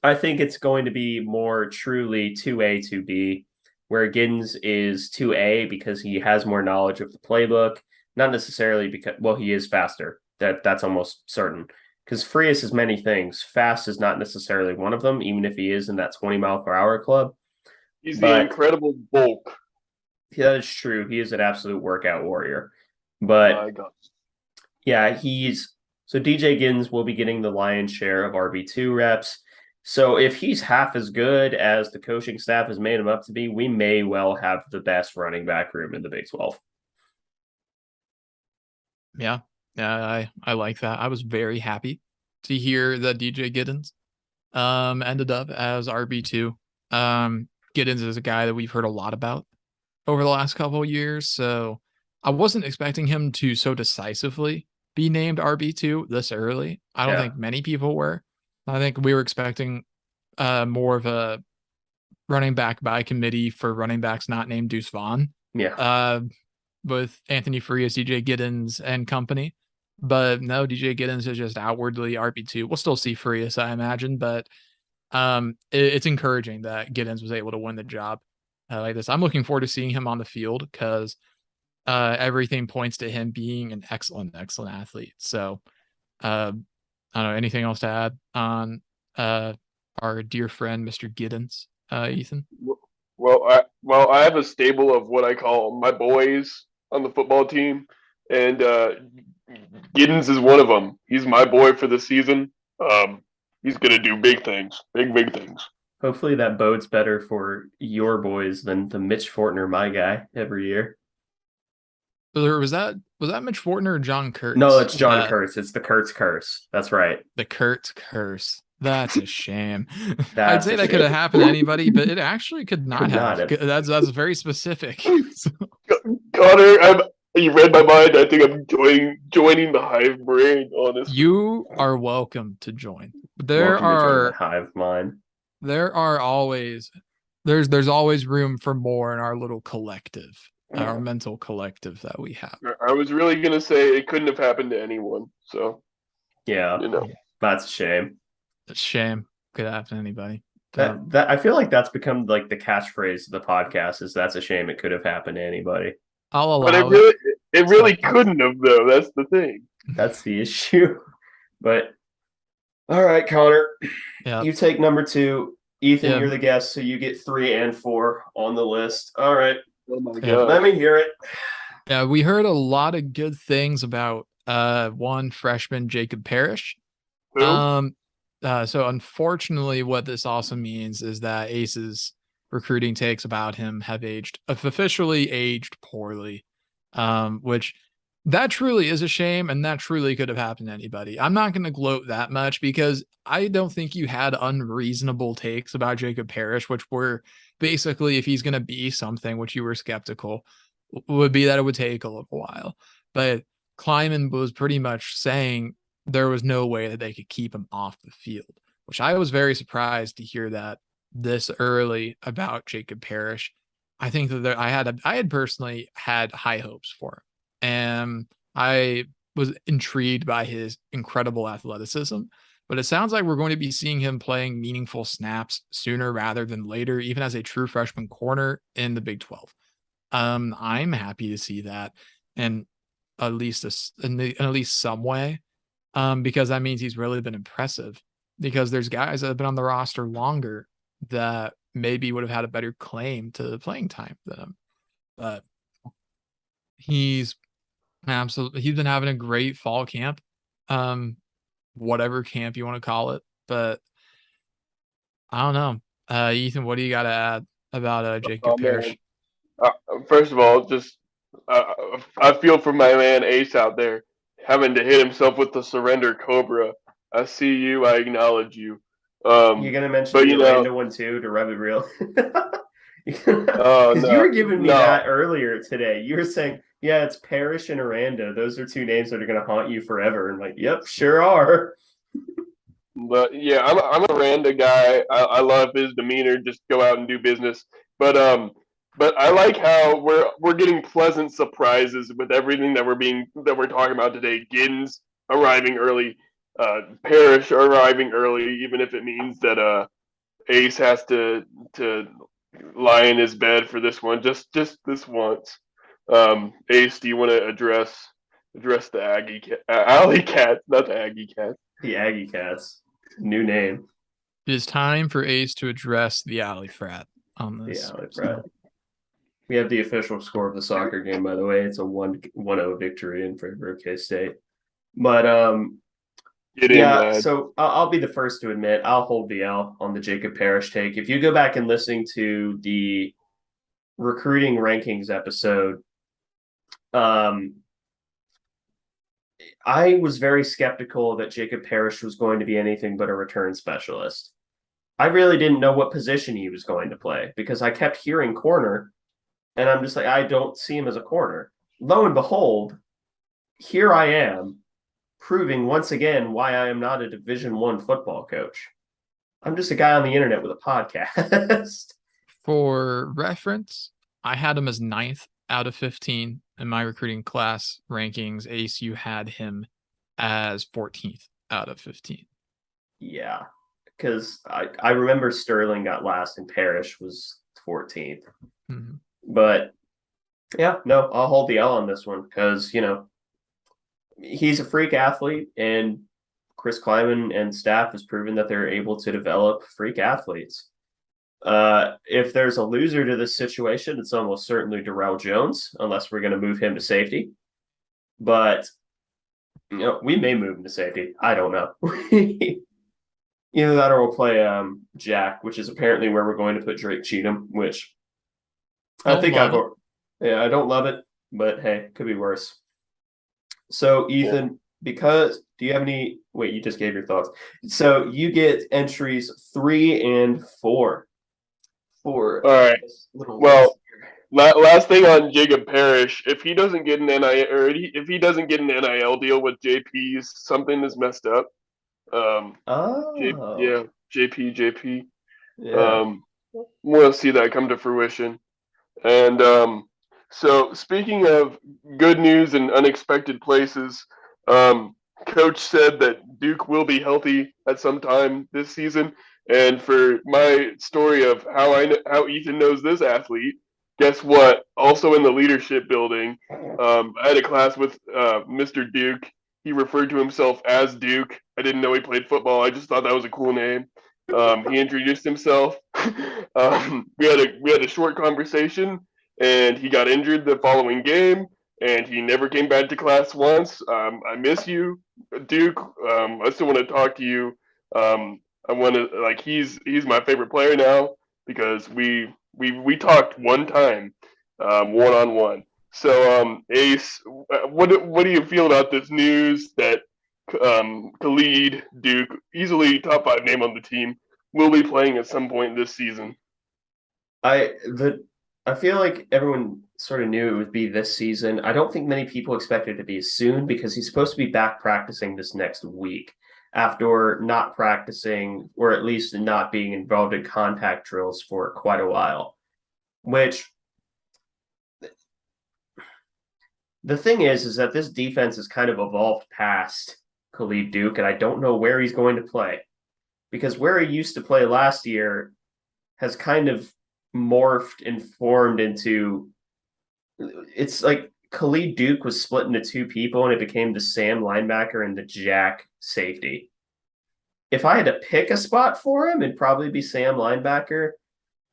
I think it's going to be more truly 2A, 2B, where Giddens is 2A because he has more knowledge of the playbook. Not necessarily because, well, he is faster. That's almost certain. Because Frias is many things. Fast is not necessarily one of them, even if he is in that 20-mile-per-hour club. He's the incredible bulk. Yeah, that is true. He is an absolute workout warrior. But, yeah, so DJ Giddens will be getting the lion's share of RB2 reps. So if he's half as good as the coaching staff has made him up to be, we may well have the best running back room in the Big 12. Yeah, I like that. I was very happy to hear that DJ Giddens ended up as RB2. Giddens is a guy that we've heard a lot about over the last couple of years, so I wasn't expecting him to so decisively be named RB2 this early. I don't think many people were. I think we were expecting more of a running back by committee for running backs not named Deuce Vaughn. Yeah. With Anthony Frias, DJ Giddens, and company. But no, DJ Giddens is just outwardly RB2. We'll still see Frias, I imagine, but it's encouraging that Giddens was able to win the job like this. I'm looking forward to seeing him on the field because everything points to him being an excellent athlete. So I don't know, anything else to add on our dear friend, Mr. Giddens, Ethan? Well, I have a stable of what I call my boys on the football team, and Giddens is one of them. He's my boy for the season. He's gonna do big things, big things. Hopefully that bodes better for your boys than the Mitch Fortner, my guy, every year. Was that Mitch Fortner or John Kurtz? No, it's John Kurtz. It's the Kurtz curse. That's right. The Kurtz curse. That's a shame. I'd say that could have happened to anybody, but it actually could not have. That's very specific. Connor, you read my mind. I think I'm joining the hive brain, honestly. You are welcome to join. Welcome to join the hive mind. There's always room for more in our little collective, our mental collective that we have. I was really gonna say it couldn't have happened to anyone. So yeah, That's a shame. It's a shame. Could happen to anybody. That I feel like that's become like the catchphrase of the podcast is that's a shame it could have happened to anybody. I'll But allow it. it really couldn't have though. That's the thing. That's the issue. But all right, Connor, Yeah. you take number 2. Ethan, Yeah. you're the guest, so you get 3 and 4 on the list. All right. Oh my Yeah. god. Let me hear it. Yeah, we heard a lot of good things about one freshman, Jacob Parrish. Who? So unfortunately, what this also means is that Ace's recruiting takes about him have officially aged poorly, which that truly is a shame, and that truly could have happened to anybody. I'm not going to gloat that much because I don't think you had unreasonable takes about Jacob Parrish, which were basically if he's going to be something, which you were skeptical, would be that it would take a little while. But Kleiman was pretty much saying there was no way that they could keep him off the field, which I was very surprised to hear that this early about Jacob Parrish. I think that I had personally had high hopes for him. And I was intrigued by his incredible athleticism. But it sounds like we're going to be seeing him playing meaningful snaps sooner rather than later, even as a true freshman corner in the Big 12. I'm happy to see that, and at least in at least some way, because that means he's really been impressive. Because there's guys that have been on the roster longer that maybe would have had a better claim to playing time than him, but he's been having a great fall camp, whatever camp you want to call it. But I don't know, Ethan, what do you got to add about Jacob Parrish? First of all, just I feel for my man Ace out there having to hit himself with the surrender cobra. I see you. I acknowledge you. You're gonna mention the Orlando one too to rev it real. Because you were giving me that earlier today. You were saying, yeah, it's Parrish and Aranda. Those are 2 names that are gonna haunt you forever. And like, yep, sure are. But yeah, I'm a Aranda guy. I love his demeanor. Just go out and do business. But I like how we're getting pleasant surprises with everything that we're talking about today. Giddens arriving early, Parrish arriving early, even if it means that Ace has to lie in his bed for this one, just this once. Ace, do you want to address the Alleycats, not the Aggiecats? The Aggiecats, new name. It is time for Ace to address the Alley Frat on this. The Alley Frat. We have the official score of the soccer game, by the way. It's a 1-0 victory in favor of K-State. But so I'll be the first to admit I'll hold the L on the Jacob Parrish take. If you go back and listen to the recruiting rankings episode, I was very skeptical that Jacob Parrish was going to be anything but a return specialist. I really didn't know what position he was going to play because I kept hearing corner, and I'm just like, I don't see him as a corner. Lo and behold, here I am, proving once again why I am not a Division I football coach. I'm just a guy on the internet with a podcast. For reference, I had him as 9th out of 15 in my recruiting class rankings. Ace, you had him as 14th out of 15. Yeah, because I remember Sterling got last and Parrish was 14th. Mm-hmm. But yeah, no, I'll hold the L on this one because, he's a freak athlete, and Chris Kleiman and staff has proven that they're able to develop freak athletes. If there's a loser to this situation, it's almost certainly Darrell Jones, unless we're going to move him to safety. But, we may move him to safety. I don't know. Either that or we'll play Jack, which is apparently where we're going to put Drake Cheatham, which I don't love it, but hey, could be worse. So, Ethan, do you have any? Wait, you just gave your thoughts. So you get entries 3 and 4. All right. Well, last thing on Jacob Parrish, if he doesn't get an if he doesn't get an NIL deal with JP's, something is messed up. JP. Yeah. We'll see that come to fruition. And so, speaking of good news and unexpected places, Coach said that Duke will be healthy at some time this season. And for my story of how Ethan knows this athlete, guess what? Also in the leadership building, I had a class with Mr. Duke. He referred to himself as Duke. I didn't know he played football. I just thought that was a cool name. He introduced himself. We had a short conversation, and he got injured the following game, and he never came back to class once. I miss you, Duke. I still want to talk to you. I want to like he's my favorite player now because we talked one time, 1-on-1. So Ace, what do you feel about this news that Khalid Duke, easily top 5 name on the team, will be playing at some point this season? I the I feel like everyone sort of knew it would be this season. I don't think many people expected it to be soon because he's supposed to be back practicing this next week after not practicing or at least not being involved in contact drills for quite a while. Which the thing is that this defense has kind of evolved past Khalid Duke, and I don't know where he's going to play because where he used to play last year has kind of morphed and formed into it's like Khalid Duke was split into two people and it became the Sam linebacker and the Jack safety. If I had to pick a spot for him, it'd probably be Sam linebacker,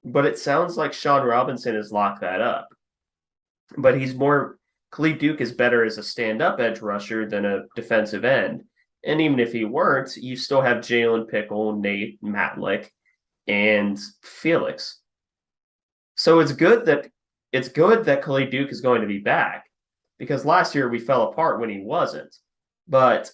but it sounds like Sean Robinson has locked that up. But he's more Khalid Duke is better as a stand-up edge rusher than a defensive end. And even if he weren't, you still have Jalen Pickle, Nate Matlick, and Felix. So it's good that Khalid Duke is going to be back because last year we fell apart when he wasn't. But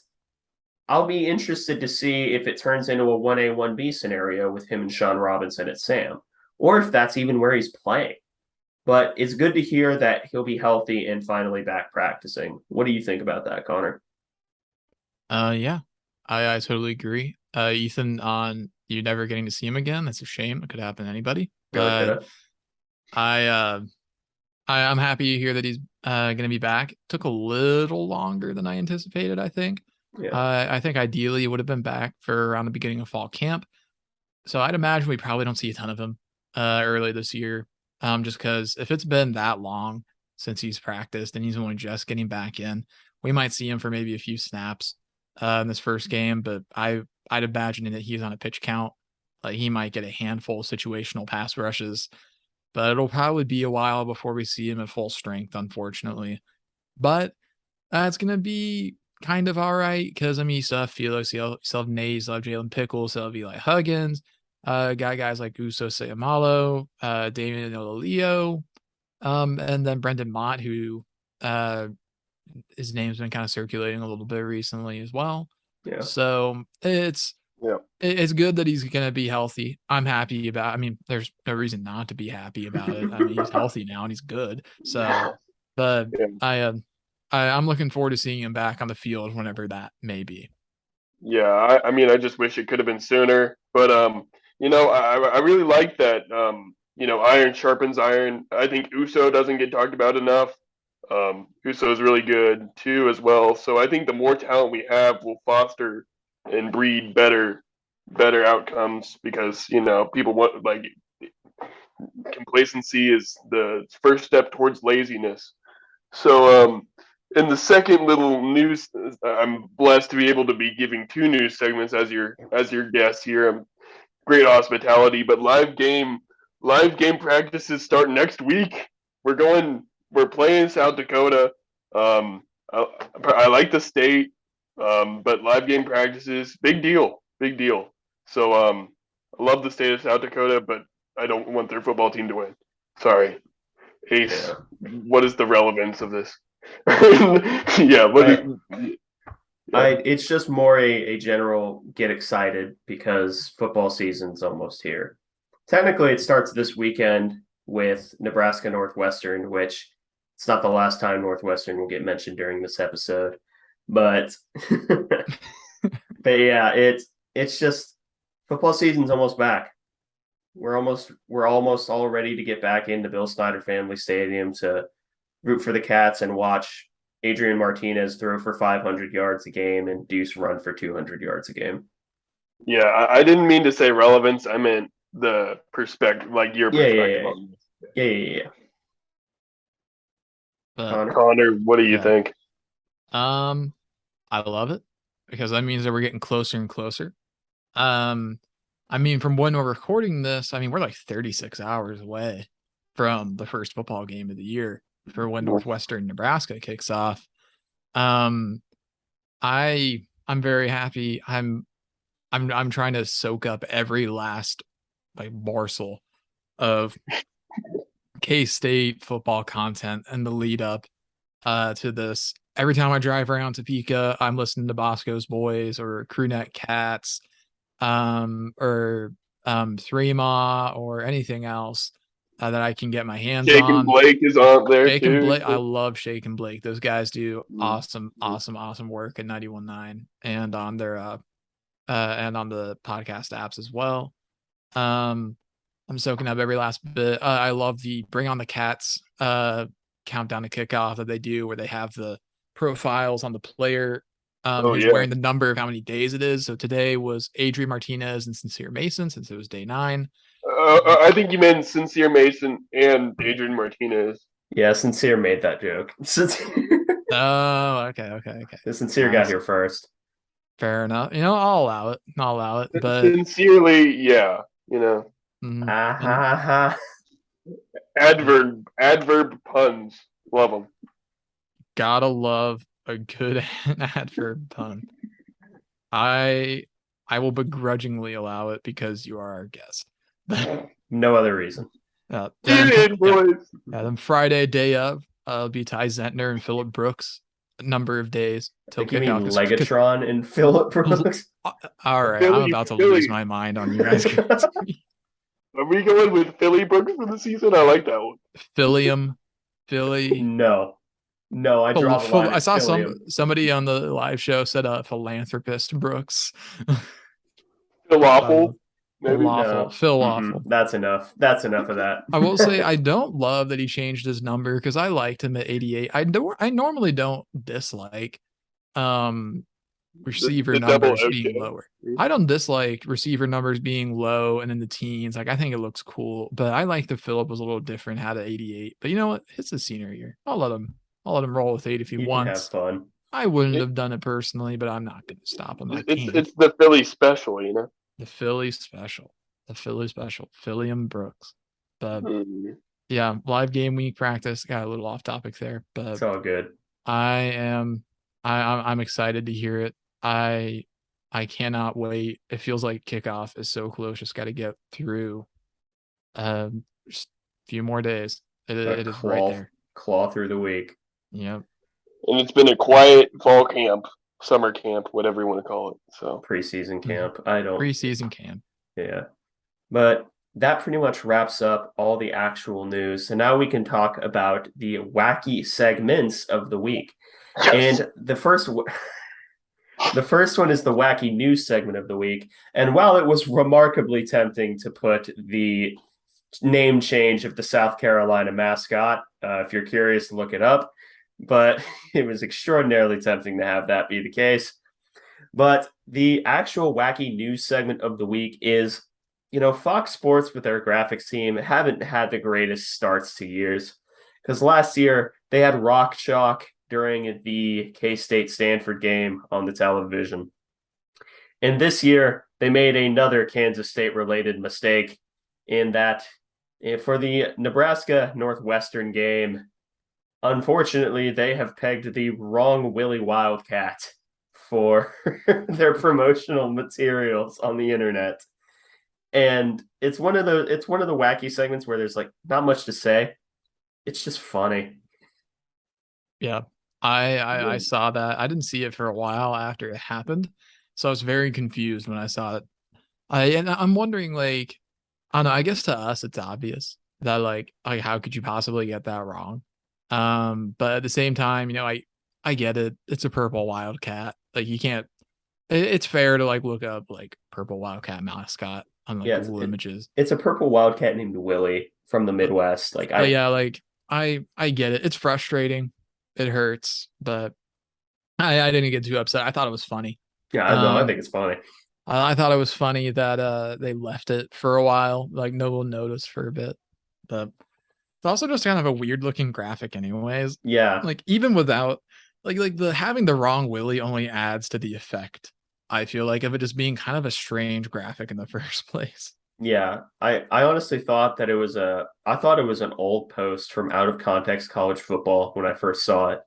I'll be interested to see if it turns into a 1A, 1B scenario with him and Sean Robinson at Sam, or if that's even where he's playing. But it's good to hear that he'll be healthy and finally back practicing. What do you think about that, Connor? Yeah, I totally agree. Ethan, on you never getting to see him again. That's a shame. It could happen to anybody. But I'm happy to hear that he's going to be back. It took a little longer than I anticipated, I think. Yeah. I think ideally it would have been back for around the beginning of fall camp. So I'd imagine we probably don't see a ton of him early this year. Just because if it's been that long since he's practiced and he's only just getting back in, we might see him for maybe a few snaps in this first game. But I'd imagine that he's on a pitch count. Like he might get a handful of situational pass rushes, but it'll probably be a while before we see him at full strength, unfortunately. But it's going to be kind of all right because, I mean, you still have Felix, you still have Nate, you still have Jalen Pickle, you still have Eli Huggins, guys like Uso Sayamalo, Damian Ololio, and then Brendan Mott, who his name's been kind of circulating a little bit recently as well. Yeah. So it's good that he's going to be healthy. I'm happy about. I mean, there's no reason not to be happy about it. I mean, he's healthy now and he's good. So, but I'm looking forward to seeing him back on the field whenever that may be. Yeah, I mean, I just wish it could have been sooner. But I really like that. Iron sharpens iron. I think Uso doesn't get talked about enough. Uso is really good too, as well. So I think the more talent we have will foster and breed better outcomes because people want like complacency is the first step towards laziness. So in the second little news, I'm blessed to be able to be giving 2 news segments as your guest here. Great hospitality, but live game practices start next week. We're playing South Dakota. I like the state, but live game practices, big deal. So I love the state of South Dakota, but I don't want their football team to win. Sorry, Ace. Yeah. What is the relevance of this? Yeah, It's just more a general get excited because football season's almost here. Technically, it starts this weekend with Nebraska Northwestern, which it's not the last time Northwestern will get mentioned during this episode. But but yeah, it's just football season's almost back. We're almost all ready to get back into Bill Snyder Family Stadium to root for the Cats and watch Adrian Martinez throw for 500 yards a game and Deuce run for 200 yards a game. Yeah, I didn't mean to say relevance. I meant the perspective, like your perspective on this. Yeah. But Connor, what do you think? I love it because that means that we're getting closer and closer. I mean, from when we're recording this, I mean, we're like 36 hours away from the first football game of the year for when Northwestern Nebraska kicks off. I'm very happy. I'm trying to soak up every last like morsel of K-State football content and the lead up to this. Every time I drive around Topeka, I'm listening to Bosco's Boys or Crewneck Cats, or Threema or anything else that I can get my hands Jake on. And Blake is on there Shake too. And Blake, I love Shake and Blake. Those guys do awesome work at 91.9 and on their and on the podcast apps as well. I'm soaking up every last bit. I love the Bring on the Cats countdown to kickoff that they do, where they have the profiles on the player who's wearing the number of how many days it is. So today was Adrian Martinez and Sincere Mason, since it was day 9. I think you meant Sincere Mason and Adrian Martinez. Yeah, Sincere made that joke. Oh, okay. The Sincere got here first. Fair enough. I'll allow it. But sincerely, yeah, Adverb puns. Love them. Gotta love a good adverb pun. I will begrudgingly allow it because you are our guest. No other reason. Then Friday, day of, it'll be Ty Zentner and Phillip Brooks. A number of days till you mean Legatron and Phillip Brooks? All right, I'm about to lose my mind on you guys. Are we going with Philly Brooks for the season? I like that one. Philly. No, I draw the line. I saw somebody on the live show said philanthropist Brooks. Philawful. Maybe no. Phil Waffle. That's enough. That's enough of that. I will say I don't love that he changed his number because I liked him at 88. I normally don't dislike receiver numbers being lower. I don't dislike receiver numbers being low and in the teens. Like, I think it looks cool, but I like that Phillip was a little different, had an 88. But you know what? It's the senior year. I'll let him roll with 8 if he wants. Have fun. I wouldn't have done it personally, but I'm not going to stop him. It's the Philly special, The Philly special. Philliam Brooks. But yeah, live game week practice. Got a little off topic there, but it's all good. I'm excited to hear it. I cannot wait. It feels like kickoff is so close. Just got to get through just a few more days. It is right there. Claw through the week. Yep. And it's been a quiet fall camp, summer camp, whatever you want to call it. So preseason camp. Preseason camp. Yeah. But that pretty much wraps up all the actual news. So now we can talk about the wacky segments of the week. Yes. And the first one is the wacky news segment of the week. And while it was remarkably tempting to put the name change of the South Carolina mascot, if you're curious, look it up. But it was extraordinarily tempting to have that be the case. But the actual wacky news segment of the week is, Fox Sports with their graphics team haven't had the greatest starts to years. Because last year, they had Rock Chalk during the K-State Stanford game on the television. And this year, they made another Kansas State-related mistake in that for the Nebraska Northwestern game, unfortunately, they have pegged the wrong Willie Wildcat for their promotional materials on the internet. And it's one of the wacky segments where there's like not much to say. It's just funny. Yeah. I saw that. I didn't see it for a while after it happened. So I was very confused when I saw it. I'm wondering, like, I don't know, I guess to us it's obvious that like how could you possibly get that wrong? But at the same time, I get it. It's a purple Wildcat. Like, you can't. It's fair to like look up like purple Wildcat mascot on like Google Images. It's a purple Wildcat named Willie from the Midwest. Like, I get it. It's frustrating. It hurts, but I didn't get too upset. I thought it was funny. Yeah, I think it's funny. I thought it was funny that they left it for a while, like no one noticed for a bit. But it's also just kind of a weird looking graphic, anyways. Yeah, Like even without like the having the wrong Willie only adds to the effect. I feel like of it just being kind of a strange graphic in the first place. yeah. I honestly thought that I thought it was an old post from Out of Context College Football when I first saw it.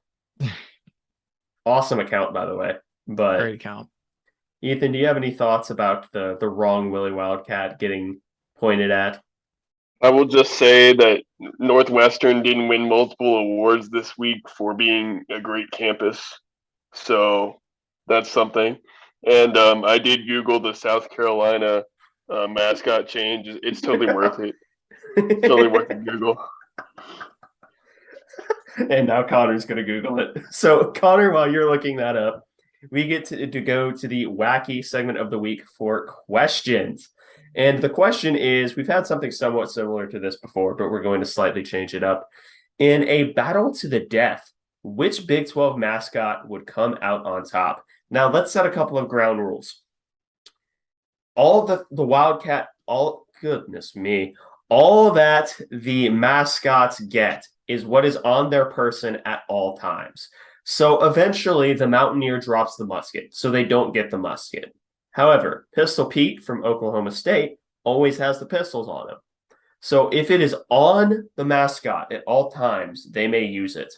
Awesome account, by the way. Great But account. Ethan, do you have any thoughts about the wrong Willie Wildcat getting pointed at? I will just say that Northwestern didn't win multiple awards this week for being a great campus, so that's something. And I did Google the South Carolina mascot change. It's totally worth it. Totally worth it. Google. And now Connor's going to Google it. So, Connor, while you're looking that up, we get to go to the wacky segment of the week for questions. And the question is, we've had something somewhat similar to this before, but we're going to slightly change it up. In a battle to the death, which Big 12 mascot would come out on top? Now, let's set a couple of ground rules. All the Wildcat, all goodness me, all that the mascots get is what is on their person at all times. So eventually the Mountaineer drops the musket, so they don't get the musket. However, Pistol Pete from Oklahoma State always has the pistols on him. So if it is on the mascot at all times, they may use it.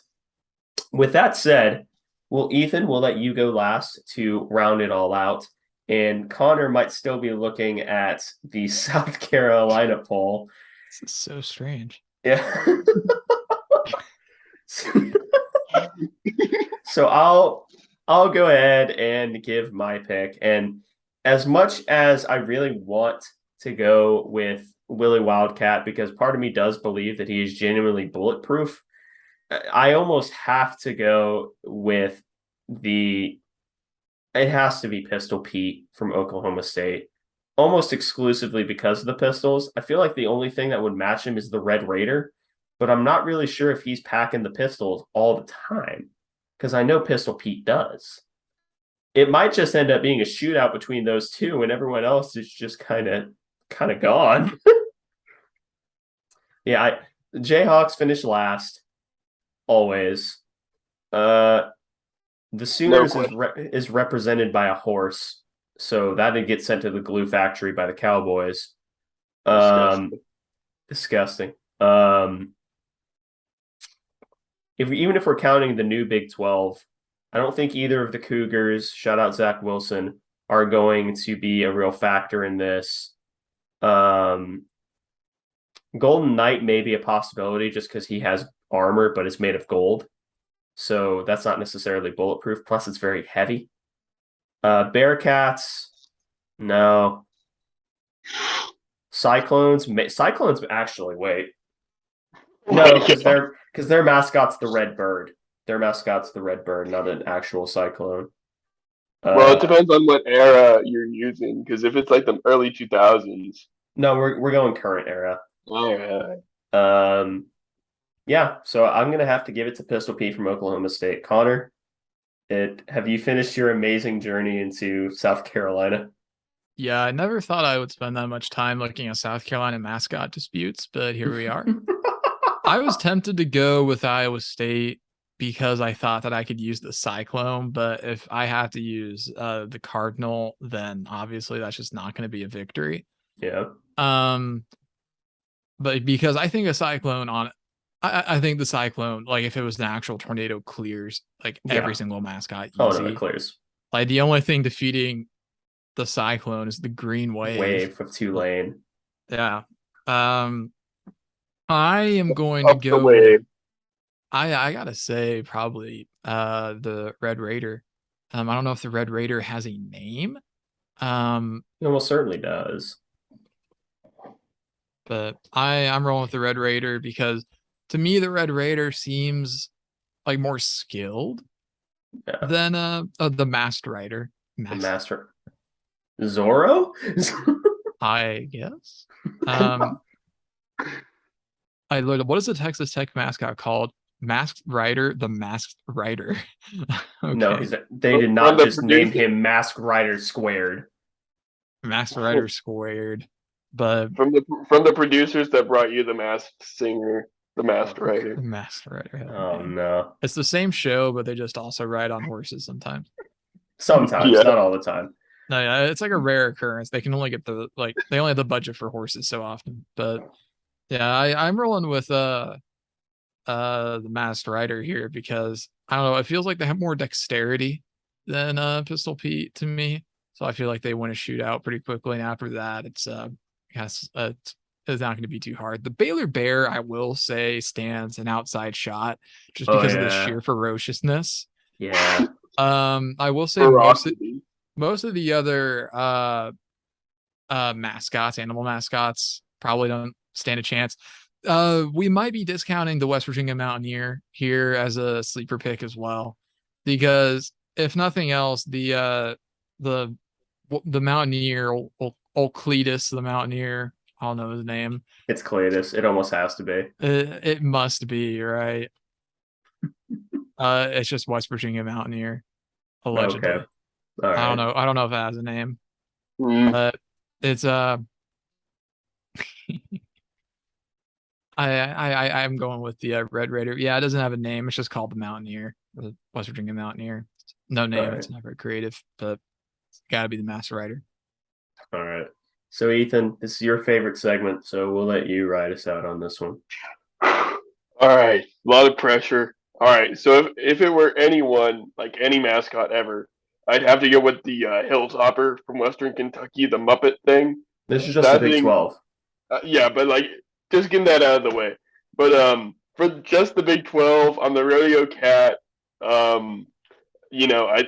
With that said, Ethan, we'll let you go last to round it all out. And Connor might still be looking at the South Carolina poll. This is so strange. Yeah. So I'll go ahead and give my pick. And as much as I really want to go with Willie Wildcat, because part of me does believe that he is genuinely bulletproof, I almost have to go with it has to be Pistol Pete from Oklahoma State, almost exclusively because of the pistols. I feel like the only thing that would match him is the Red Raider, but I'm not really sure if he's packing the pistols all the time because I know Pistol Pete does. It might just end up being a shootout between those two, and everyone else is just kind of gone. Yeah, Jayhawks finished last always. The Sooners is represented by a horse, so that did get sent to the glue factory by the Cowboys. Disgusting. Even if we're counting the new Big 12, I don't think either of the Cougars, shout out Zach Wilson, are going to be a real factor in this. Golden Knight may be a possibility just because he has armor, but it's made of gold. So that's not necessarily bulletproof. Plus, it's very heavy. Bearcats, no. Cyclones actually wait. No, because their mascot's the red bird. Their mascot's the red bird, not an actual cyclone. Well, it depends on what era you're using. Because if it's like the early 2000s, no, we're going current era. All right. Yeah, so I'm gonna have to give it to Pistol Pete from Oklahoma State. Connor, have you finished your amazing journey into South Carolina? Yeah, I never thought I would spend that much time looking at South Carolina mascot disputes, but here we are. I was tempted to go with Iowa State because I thought that I could use the Cyclone, but if I have to use the Cardinal, then obviously that's just not going to be a victory. Yeah. But because I think a Cyclone I think the Cyclone, like if it was an actual tornado, clears like every single mascot. Easy. Oh no, it clears. Like the only thing defeating the Cyclone is the green wave. Wave with Tulane. Yeah. I am going to go with, I gotta say probably the Red Raider. I don't know if the Red Raider has a name. It almost certainly does. But I'm rolling with the Red Raider because to me the Red Raider seems like more skilled than the Masked Rider. The Master Zorro? I guess. What is the Texas Tech mascot called? Masked Rider, the Masked Rider. No, Okay. they did From not the just name producer- him Mask Rider Squared. Masked Rider squared. But from the producers that brought you the Masked Singer, the Masked Oh, Rider. Masked Rider. oh no. It's the same show, but they just also ride on horses sometimes. Sometimes, Yeah. not all the time. No, yeah, it's like a rare occurrence. They can only get they only have the budget for horses so often. But yeah, I'm rolling with the Masked Rider here because I don't know, it feels like they have more dexterity than Pistol Pete to me. So I feel like they want to shoot out pretty quickly, and after that it's not going to be too hard. The Baylor Bear, I will say, stands an outside shot just Oh because of the yeah. sheer ferociousness. Yeah. I will say Ferocity. most of the other mascots, animal mascots, probably don't stand a chance. We might be discounting the West Virginia Mountaineer here as a sleeper pick as well, because if nothing else, the Mountaineer, old Cletus, the Mountaineer, I don't know his name. It's Cletus. It almost has to be. It must be right. It's just West Virginia Mountaineer, allegedly. Okay. All right. I don't know. I don't know if it has a name, Mm. but it's I'm going with the Red Raider. Yeah, it doesn't have a name. It's just called the Mountaineer, the West Virginia Mountaineer. No name. All right. It's not very creative, but it's got to be the Master Rider. All right. So Ethan, this is your favorite segment, so we'll let you ride us out on this one. All right, a lot of pressure. All right, so if it were anyone, like any mascot ever, I'd have to go with the Hilltopper from Western Kentucky, the Muppet thing. This is just the That Big thing, 12. yeah, but like just getting that out of the way. But for just the Big 12 on the Rodeo Cat, um, I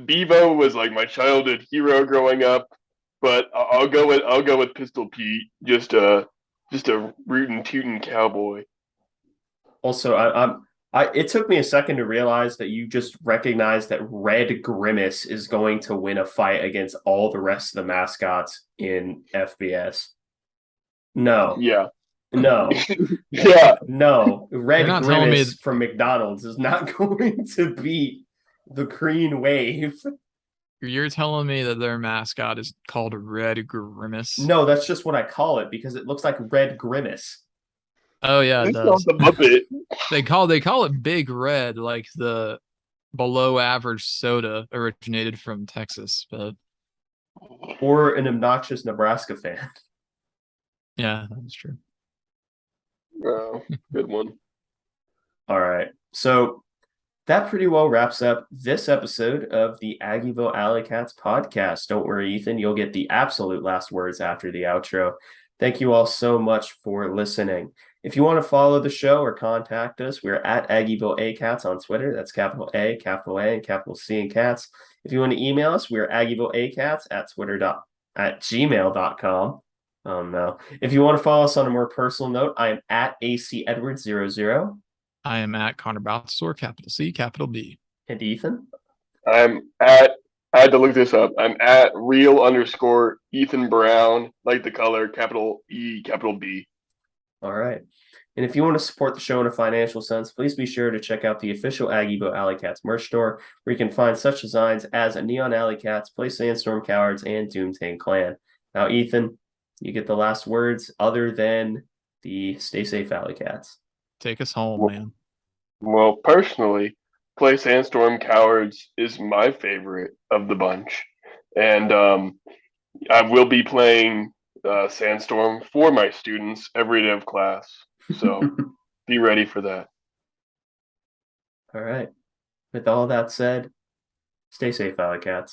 Bevo was like my childhood hero growing up, but I'll go with Pistol Pete, just a rootin' tootin' cowboy. Also, it took me a second to realize that you just recognized that Red Grimace is going to win a fight against all the rest of the mascots in FBS. No, Yeah, no, yeah. no. You're Red not telling me Grimace from McDonald's is not going to beat the Green Wave. you're telling me that their mascot is called Red Grimace. No, that's just what I call it because it looks like Red Grimace. Oh yeah, it It's not does. the Muppet. They call it Big Red, like the below average soda originated from Texas, but Or an obnoxious Nebraska fan. yeah, that's true. Oh, good one. All right. So that pretty well wraps up this episode of the Aggieville Alleycats podcast. Don't worry, Ethan, you'll get the absolute last words after the outro. Thank you all so much for listening. If you want to follow the show or contact us, we're at Aggieville Alleycats on Twitter. That's capital A, and capital C in cats. If you want to email us, we're AggievilleAlleycats at gmail.com. Oh no. If you want to follow us on a more personal note, I am at AC Edwards00. I am at Connor Balthasar, capital C, capital B. And Ethan? I had to look this up. I'm at real underscore Ethan Brown, like the color, capital E, capital B. All right. And if you want to support the show in a financial sense, please be sure to check out the official Aggieville Alleycats merch store, where you can find such designs as a Neon Alleycats, Play Sandstorm Cowards, and Doomtang Clan. Now, Ethan, you get the last words other than the Stay Safe Alleycats. Take us home, man. Well, personally, Play Sandstorm Cowards is my favorite of the bunch. And I will be playing Sandstorm for my students every day of class. So be ready for that. All right. With all that said, stay safe, Alleycats.